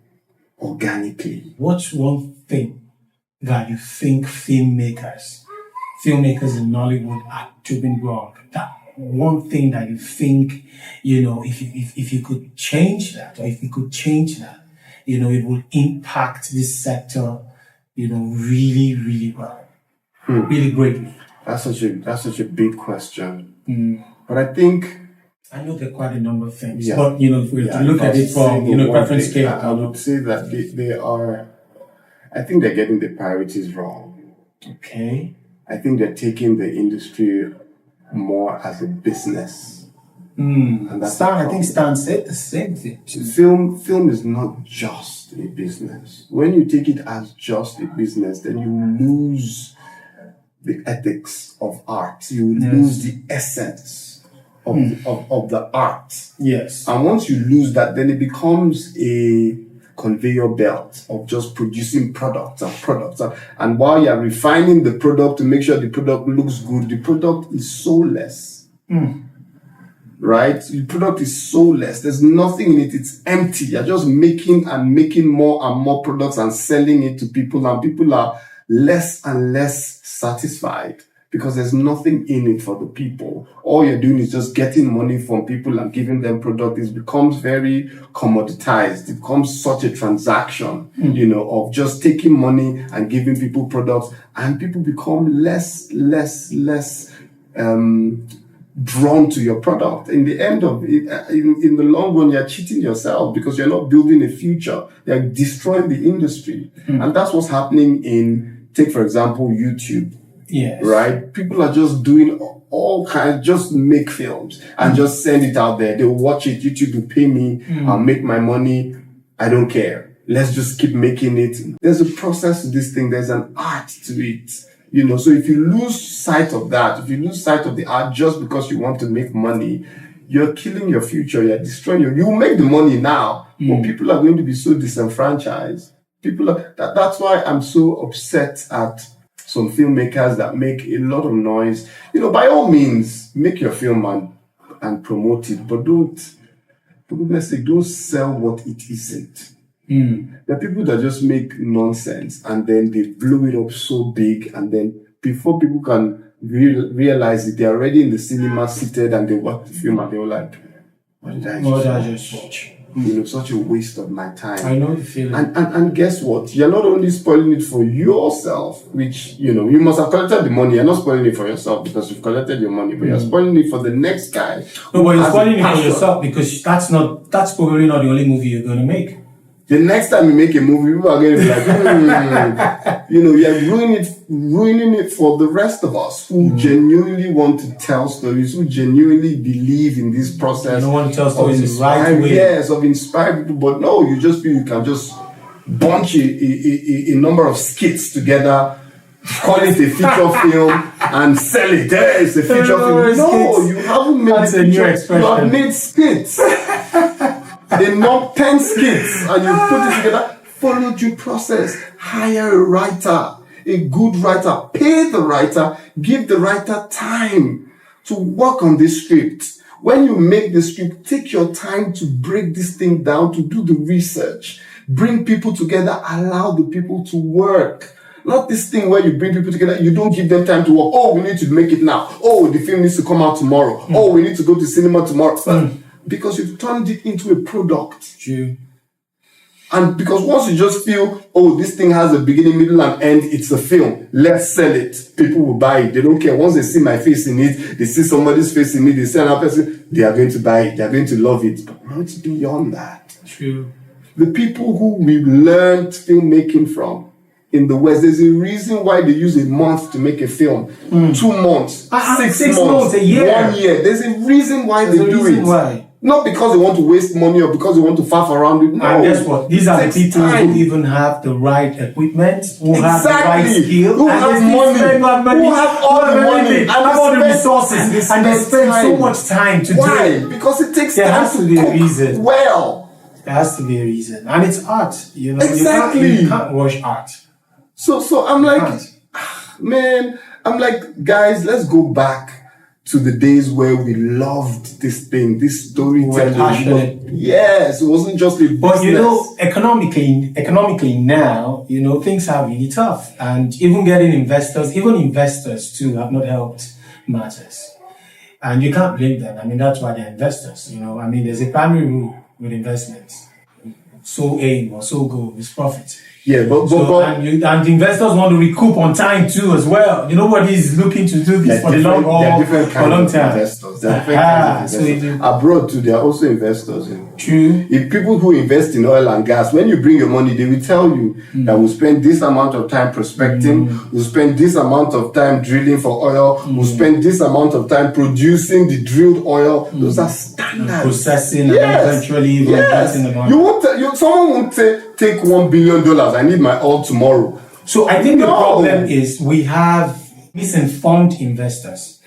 organically. What's one thing that you think filmmakers in Nollywood are doing wrong? That one thing that you think, if you could change that, or if you could change that, it will impact this sector, really, really well, really greatly. That's such a big question. But I think, I know there are quite a number of things, but if we look at it from preference scale, I would say that they are. I think they're getting the priorities wrong. Okay. I think they're taking the industry more as a business. And that's I think Stan said the same thing. Film is not just a business. When you take it as just a business, then you lose the ethics of art. You lose the essence of the art. Yes. And once you lose that, then it becomes a conveyor belt of just producing products. And while you're refining the product to make sure the product looks good, the product is soulless. Right? The product is soulless. There's nothing in it. It's empty. You're just making more and more products and selling it to people, and people are less and less satisfied because there's nothing in it for the people. All you're doing is just getting money from people and giving them product. It becomes very commoditized. It becomes such a transaction, of just taking money and giving people products, and people become less drawn to your product. In the end of it, in the long run, you're cheating yourself because you're not building a future. You're destroying the industry. And that's what's happening take, for example, YouTube. Yes. Right? People are just doing all kinds, just make films and just send it out there. They'll watch it. YouTube will pay me. I'll make my money. I don't care. Let's just keep making it. There's a process to this thing. There's an art to it. So if you lose sight of that, if you lose sight of the art just because you want to make money, you're killing your future. You're destroying you make the money now, but people are going to be so disenfranchised. That's why I'm so upset at some filmmakers that make a lot of noise. By all means, make your film and promote it, but don't sell what it isn't. There are people that just make nonsense and then they blow it up so big, and then before people can realize it, they're already in the cinema seated and they watch the film and they were like, what did I just watch? Such a waste of my time. I know the feeling. And guess what? You're not only spoiling it for yourself, which, you must have collected the money. You're not spoiling it for yourself because you've collected your money, but you're spoiling it for the next guy. No, but you're spoiling it for yourself because that's probably not the only movie you're going to make. The next time you make a movie, people are going to be like, you're ruining it for the rest of us who genuinely want to tell stories, who genuinely believe in this process. You don't want to tell stories the right way. Yes, of inspiring people. But no, you can just bunch a number of skits together, call it a feature film, and sell it. There is a feature film. No, you haven't made a new expression. You have made skits. They knock 10 skits and you put it together. Follow due process. Hire a writer, a good writer. Pay the writer. Give the writer time to work on this script. When you make the script, take your time to break this thing down, to do the research. Bring people together. Allow the people to work. Not this thing where you bring people together, you don't give them time to work. Oh, we need to make it now. Oh, the film needs to come out tomorrow. Oh, we need to go to cinema tomorrow. Because you've turned it into a product. True. And because once you just feel, oh, this thing has a beginning, middle, and end, it's a film. Let's sell it. People will buy it. They don't care. Once they see my face in it, they see somebody's face in it, they see another person, they are going to buy it. They are going to love it. But now it's beyond that. True. The people who we've learned filmmaking from in the West, there's a reason why they use a month to make a film. 2 months, 6 months, a year. 1 year. There's a reason why they do it. Why? Not because they want to waste money or because they want to faff around it. No. And guess what? These are the people who even have the right equipment, who have the right skill, who have money, who have all the money, and all the resources, and they spend so much time to do it. Why? Because it takes time. There has to be a reason. Well, there has to be a reason, and it's art. Exactly. You can't wash art. So I'm like, man, guys, let's go back to the days where we loved this thing, this storytelling. We were passionate. Yes, it wasn't just a business. But economically now, things are really tough. And even getting investors too have not helped matters. And you can't blame them. I mean, that's why they're investors. There's a primary rule with investments. So aim or so goal is profit. Yeah, and the investors want to recoup on time too as well. Nobody's looking to do this for the long haul. There are different kinds of investors. There are different kinds of investors. Abroad too, there are also investors. True. If people who invest in oil and gas, when you bring your money, they will tell you that we'll spend this amount of time prospecting, we'll spend this amount of time drilling for oil, we'll spend this amount of time producing the drilled oil. Those are standards. And processing and eventually getting the money. Someone won't say, take $1 billion. I need my oil tomorrow. So I think the problem is we have misinformed investors.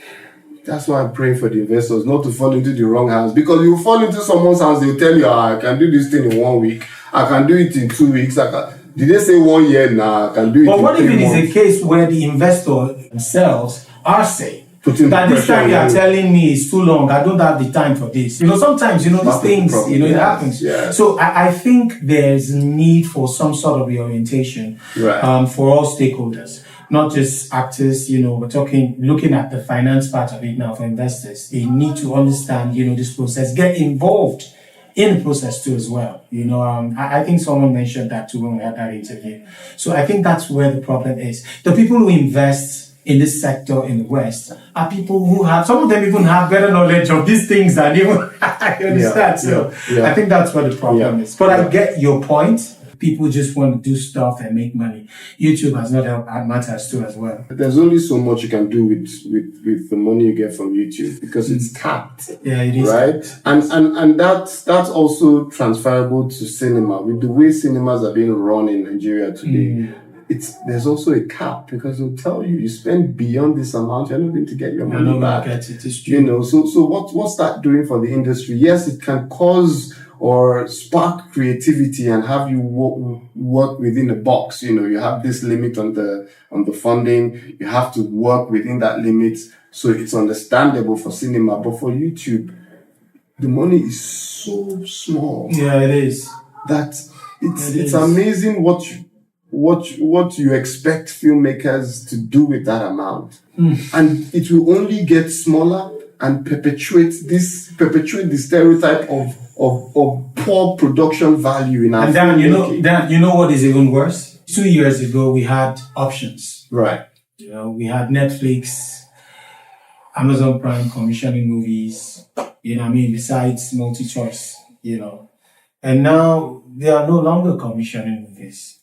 That's why I pray for the investors not to fall into the wrong hands. Because you fall into someone's hands, they'll tell you, I can do this thing in 1 week. I can do it in 2 weeks. Did they say 1 year? Nah, I can do it in 3 months. But what if it is a case where the investor themselves are saying, that this time you are telling me is too long, I don't have the time for this. Sometimes, these things, it happens. Yes. So I think there's a need for some sort of reorientation for all stakeholders, not just actors. We're looking at the finance part of it now for investors. They need to understand, this process, get involved in the process too as well. I think someone mentioned that too when we had that interview. So I think that's where the problem is. The people who invest in this sector in the West are people who some of them even have better knowledge of these things than even I understand. I think that's where the problem is. But I get your point. People just want to do stuff and make money. YouTube has not helped matters too as well. There's only so much you can do with the money you get from YouTube because it's capped. Yeah, it is. Right? And that's also transferable to cinema. With the way cinemas are being run in Nigeria today, there's also a cap because they'll tell you spend beyond this amount, you're not going to get your money back. It's true. So what's that doing for the industry? Yes, it can cause or spark creativity and have you work within a box. You have this limit on the funding. You have to work within that limit. So it's understandable for cinema, but for YouTube, the money is so small. Yeah, it is. That it's amazing what what you expect filmmakers to do with that amount. And it will only get smaller and perpetuate the stereotype of poor production value in our And then you know what is even worse? 2 years ago we had options. Right. We had Netflix, Amazon Prime commissioning movies, besides multi-choice, And now they are no longer commissioning movies.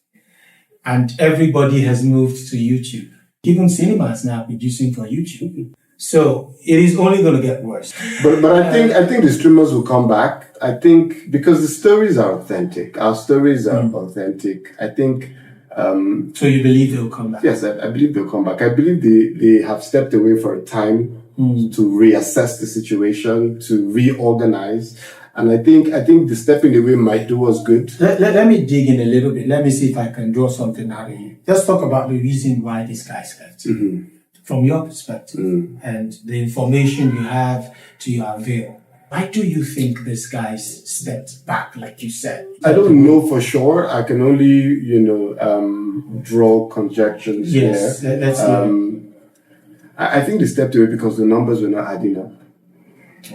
And everybody has moved to YouTube. Even cinemas now producing for YouTube. So it is only going to get worse. But I think the streamers will come back. I think because the stories are authentic. Our stories are authentic. I think. So you believe they'll come back? Yes, I believe they'll come back. I believe they have stepped away for a time to reassess the situation, to reorganize. And I think the stepping away might do us good. Let me dig in a little bit. Let me see if I can draw something out of you. Let's talk about the reason why these guys left. From your perspective and the information you have to your avail. Why do you think these guys stepped back, like you said? I don't know for sure. I can only, draw conjectures here. Yes, let's hear. I think they stepped away because the numbers were not adding up.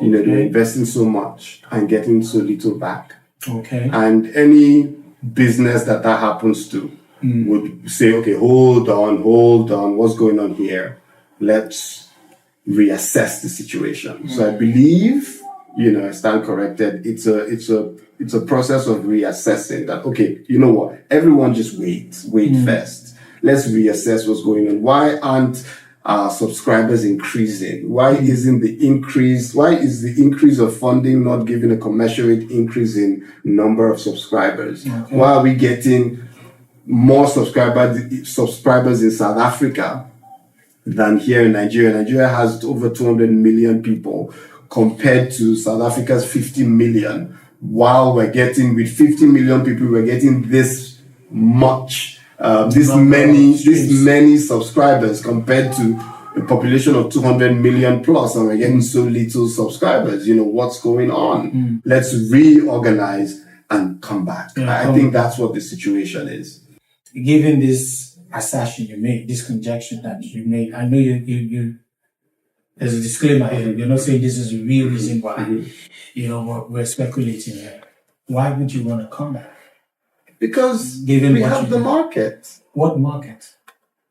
They're investing so much and getting so little back. Okay. And any business that happens to would say, okay, hold on, what's going on here? Let's reassess the situation. So I believe, I stand corrected. It's a process of reassessing that, okay, you know what? Everyone just wait first. Let's reassess what's going on. Why aren't subscribers increasing? Why is the increase of funding not giving a commensurate increase in number of subscribers? Okay. Why are we getting more subscribers in South Africa than here in Nigeria? Nigeria has over 200 million people compared to South Africa's 50 million. While with 50 million people, we're getting this much. This many subscribers compared to a population of 200 million plus, and we're getting so little subscribers. What's going on? Let's reorganize and come back. I think that's what the situation is. Given this assertion you made, this conjecture that you made, I know you there's a disclaimer here. You're not saying this is the real reason why, we're speculating here. Why would you want to come back? Because we have the market. What market?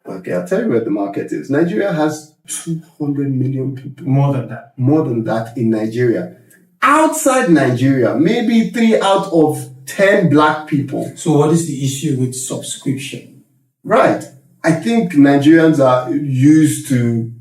Okay, I'll tell you where the market is. Nigeria has 200 million people. More than that. More than that in Nigeria. Outside Nigeria, maybe 3 out of 10 black people. So what is the issue with subscription? Right. I think Nigerians are used to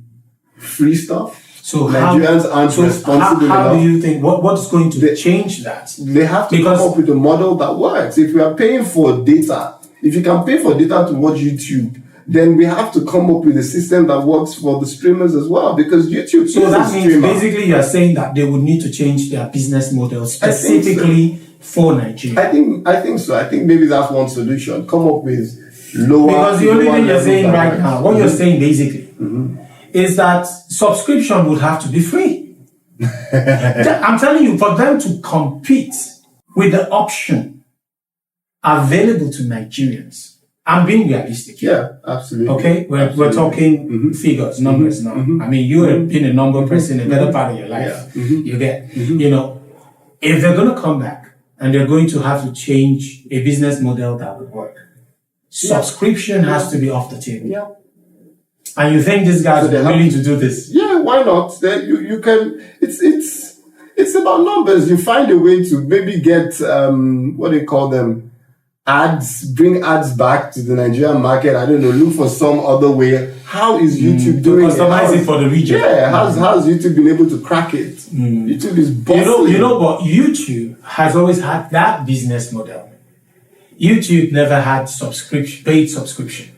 free stuff. So Nigerians aren't responsible enough. How do you think, what's going to change that? They have to come up with a model that works. If we are paying for data, if you can pay for data to watch YouTube, then we have to come up with a system that works for the streamers as well, because YouTube is a streamer. So that means basically you are saying that they would need to change their business model specifically for Nigeria. I think so. I think maybe that's one solution. Come up with lower. Because the only thing you're saying right now, what you're saying basically, is that subscription would have to be free. I'm telling you, for them to compete with the option available to Nigerians, I'm being realistic here. Yeah, absolutely. Okay, we're talking figures, numbers now. I mean, you have been a number person in a better part of your life. Yeah. You get, if they're going to come back and they're going to have to change a business model that would work, subscription has to be off the table. Yeah. And you think these guys are willing to do this? Yeah, why not? Then you can. It's about numbers. You find a way to maybe get what do you call them? Ads. Bring ads back to the Nigerian market. I don't know. Look for some other way. How is YouTube doing it? Customize it for the region. Yeah. How's YouTube been able to crack it? YouTube is bossy. But YouTube has always had that business model. YouTube never had paid subscription.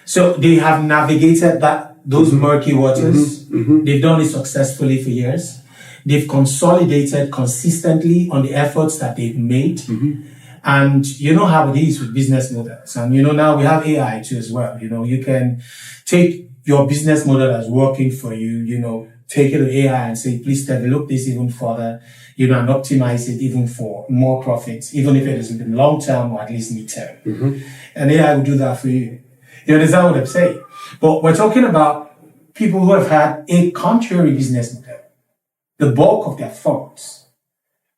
So they have navigated those murky waters. They've done it successfully for years. They've consolidated consistently on the efforts that they've made. And you know how it is with business models. And now we have AI too as well. You can take your business model as working for you, take it to AI and say, please develop this even further, and optimize it even for more profits, even if it isn't in long term or at least mid term. And AI will do that for you. You understand what I'm saying? But we're talking about people who have had a contrary business model. The bulk of their funds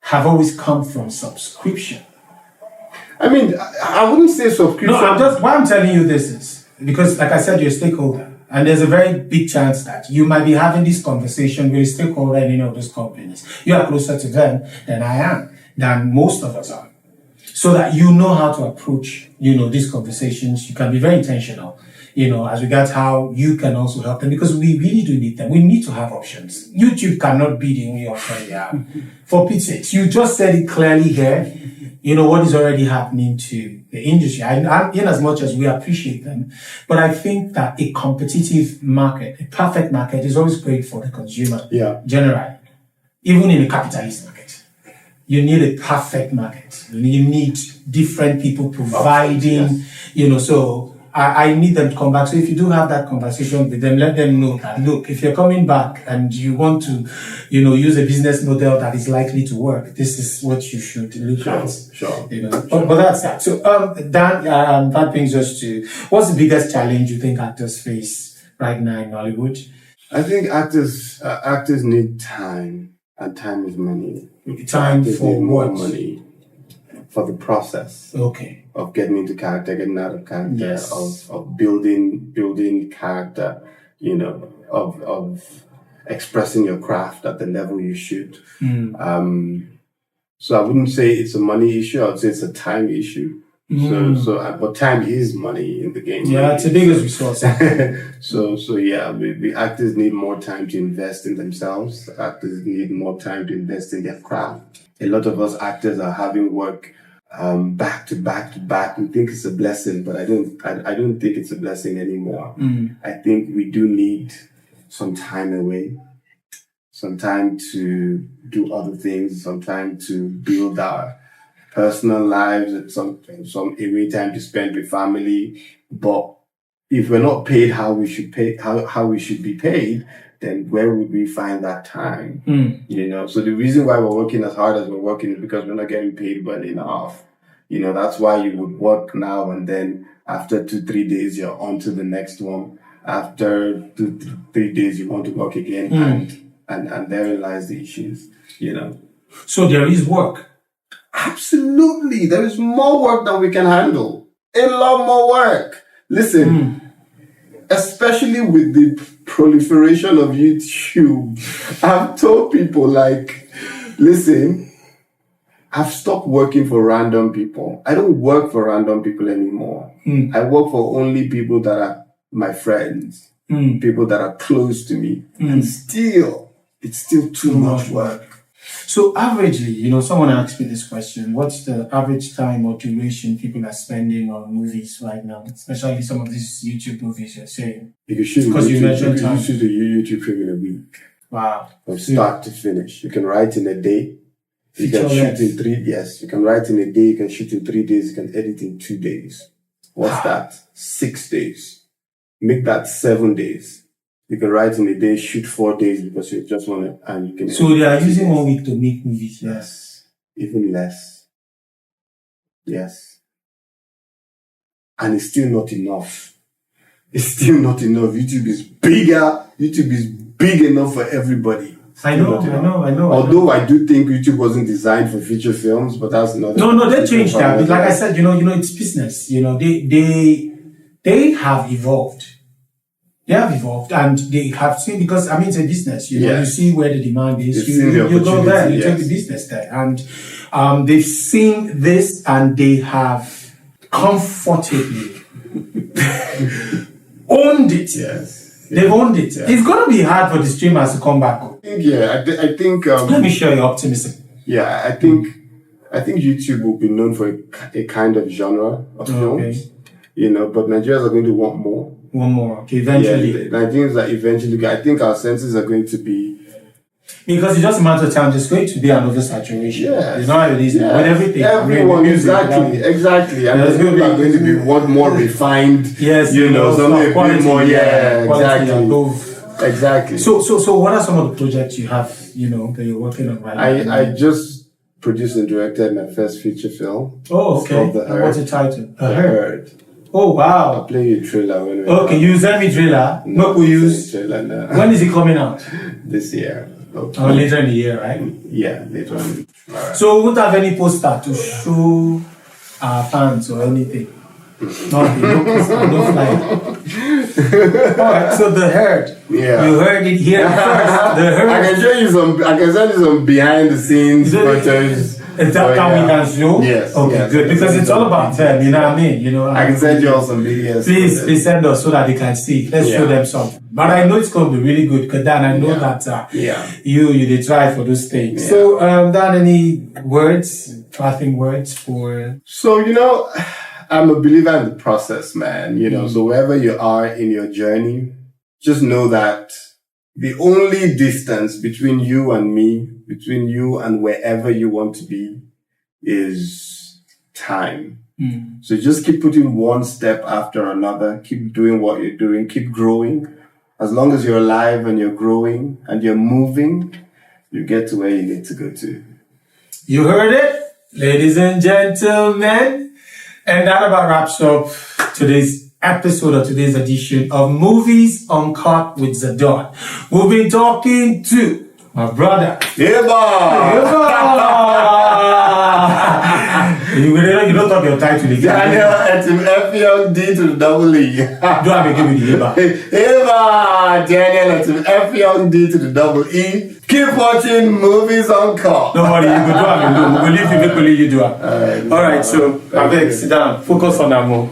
have always come from subscription. I mean, I wouldn't say subscription. No, why I'm telling you this is because, like I said, you're a stakeholder. And there's a very big chance that you might be having this conversation with a stakeholder in any of those companies. You are closer to them than I am, than most of us are. So that you know how to approach, these conversations. You can be very intentional, as regards how you can also help them because we really do need them. We need to have options. YouTube cannot be the only option we have. For Pete's sake, you just said it clearly here. What is already happening to the industry. In as much as we appreciate them, but I think that a competitive market, a perfect market is always great for the consumer. Yeah. Generally. Even in a capitalist market. You need a perfect market. You need different people providing, so I need them to come back. So if you do have that conversation with them, let them know that, look, if you're coming back and you want to, use a business model that is likely to work, this is what you should look at. Sure. But that's that. So, Dan, that brings us to, what's the biggest challenge you think actors face right now in Hollywood? I think actors need time, and time is money. Time for more what? Money for the process. Okay. Of getting into character, getting out of character, Yes. of building character, of expressing your craft at the level you should. So I wouldn't say it's a money issue. I would say it's a time issue. But time is money in the game. Yeah, it's the biggest resource. The actors need more time to invest in themselves. Actors need more time to invest in their craft. A lot of us actors are having work back to back to back. We think it's a blessing, but I don't think it's a blessing anymore. I think we do need some time away, some time to do other things, some time to build our personal lives, and some away time to spend with family. But if we're not paid how we should be paid, then where would we find that time? So the reason why we're working as hard as we're working is because we're not getting paid well enough. That's why you would work now and then after 2-3 days, you're on to the next one. After 2-3 days, you want to work again. And therein lies the issues, So there is work. Absolutely. There is more work than we can handle. A lot more work. Listen, especially with the proliferation of YouTube, I've told people listen, I've stopped working for random people. I don't work for random people anymore. I work for only people that are my friends, people that are close to me. And still, it's still too much work. So averagely, someone asked me this question, what's the average time or duration people are spending on movies right now, especially some of these YouTube movies you're saying? You can shoot because you mentioned time. You shoot a YouTube film in a week. Wow. From start to finish. You can write in a day. You can shoot in 3 yes. You can write in a day, you can shoot in 3 days, you can edit in 2 days. What's that? 6 days. Make that 7 days. You can write in a day, shoot 4 days because you just want to, and you can. So they are using 1 week to make movies. Yes. Even less. Yes. And it's still not enough. It's still not enough. YouTube is bigger. YouTube is big enough for everybody. I know. Although I do think YouTube wasn't designed for feature films, but that's not. No, they changed that. Like I said, it's business. They have evolved. They have evolved and they have seen, because it's a business, you see where the demand is, you go there, you take the business there. And they've seen this and they have comfortably owned it. Yes. They've owned it. Yeah. It's going to be hard for the streamers to come back. I think let me share your optimism. Yeah, I think YouTube will be known for a kind of genre of films, but Nigerians are going to want more. One more, okay, eventually. Yeah, Nigerians are eventually, I think our senses are going to be... Because it's just a matter of time, there's going to be another saturation. Yeah. It's not with everything. Everyone, exactly. And there's going to be one more refined, yes, something a bit more, exactly. Exactly. So what are some of the projects you have, that you're working on right now? I just produced and directed my first feature film. Oh, okay. It's called The Herd. What's the title? The Herd. Oh, wow. I'll play you a trailer when we Okay, you send me trailer. No, we use. Trailer now. When is it coming out? This year. Okay. Later in the year, right? Yeah, later on. All right. So we won't have any poster to show our fans or anything. Nothing, no poster, no flyer. Alright, so The Herd. Yeah. You heard it here first. The Herd. I can show you some. I can send you some behind the scenes footage. Is that we can show? Yes. Okay, yes, good. Because it's all about them, you know what I mean? I can send you all some videos. Please send us so that they can see. Let's show them something. But I know it's going to be really good, because Dan, I know that you did try for those things. Yeah. So, Dan, any parting words for? So, I'm a believer in the process, man. So wherever you are in your journey, just know that the only distance between you and me, between you and wherever you want to be, is time. So just keep putting one step after another. Keep doing what you're doing. Keep growing. As long as you're alive and you're growing and you're moving, you get to where you need to go to. You heard it, ladies and gentlemen. And that about wraps up today's episode or today's edition of Movies Uncut with Zdon. We've been talking to my brother. You don't talk your title again. Daniel Etim-Effiong D to the double E. Do I make it with the Eva! Daniel Etim-Effiong D to the double E. Keep watching Movies Uncut. Don't worry, you go do it. We'll leave you, you do it. All right, so, sit down. Focus on that more.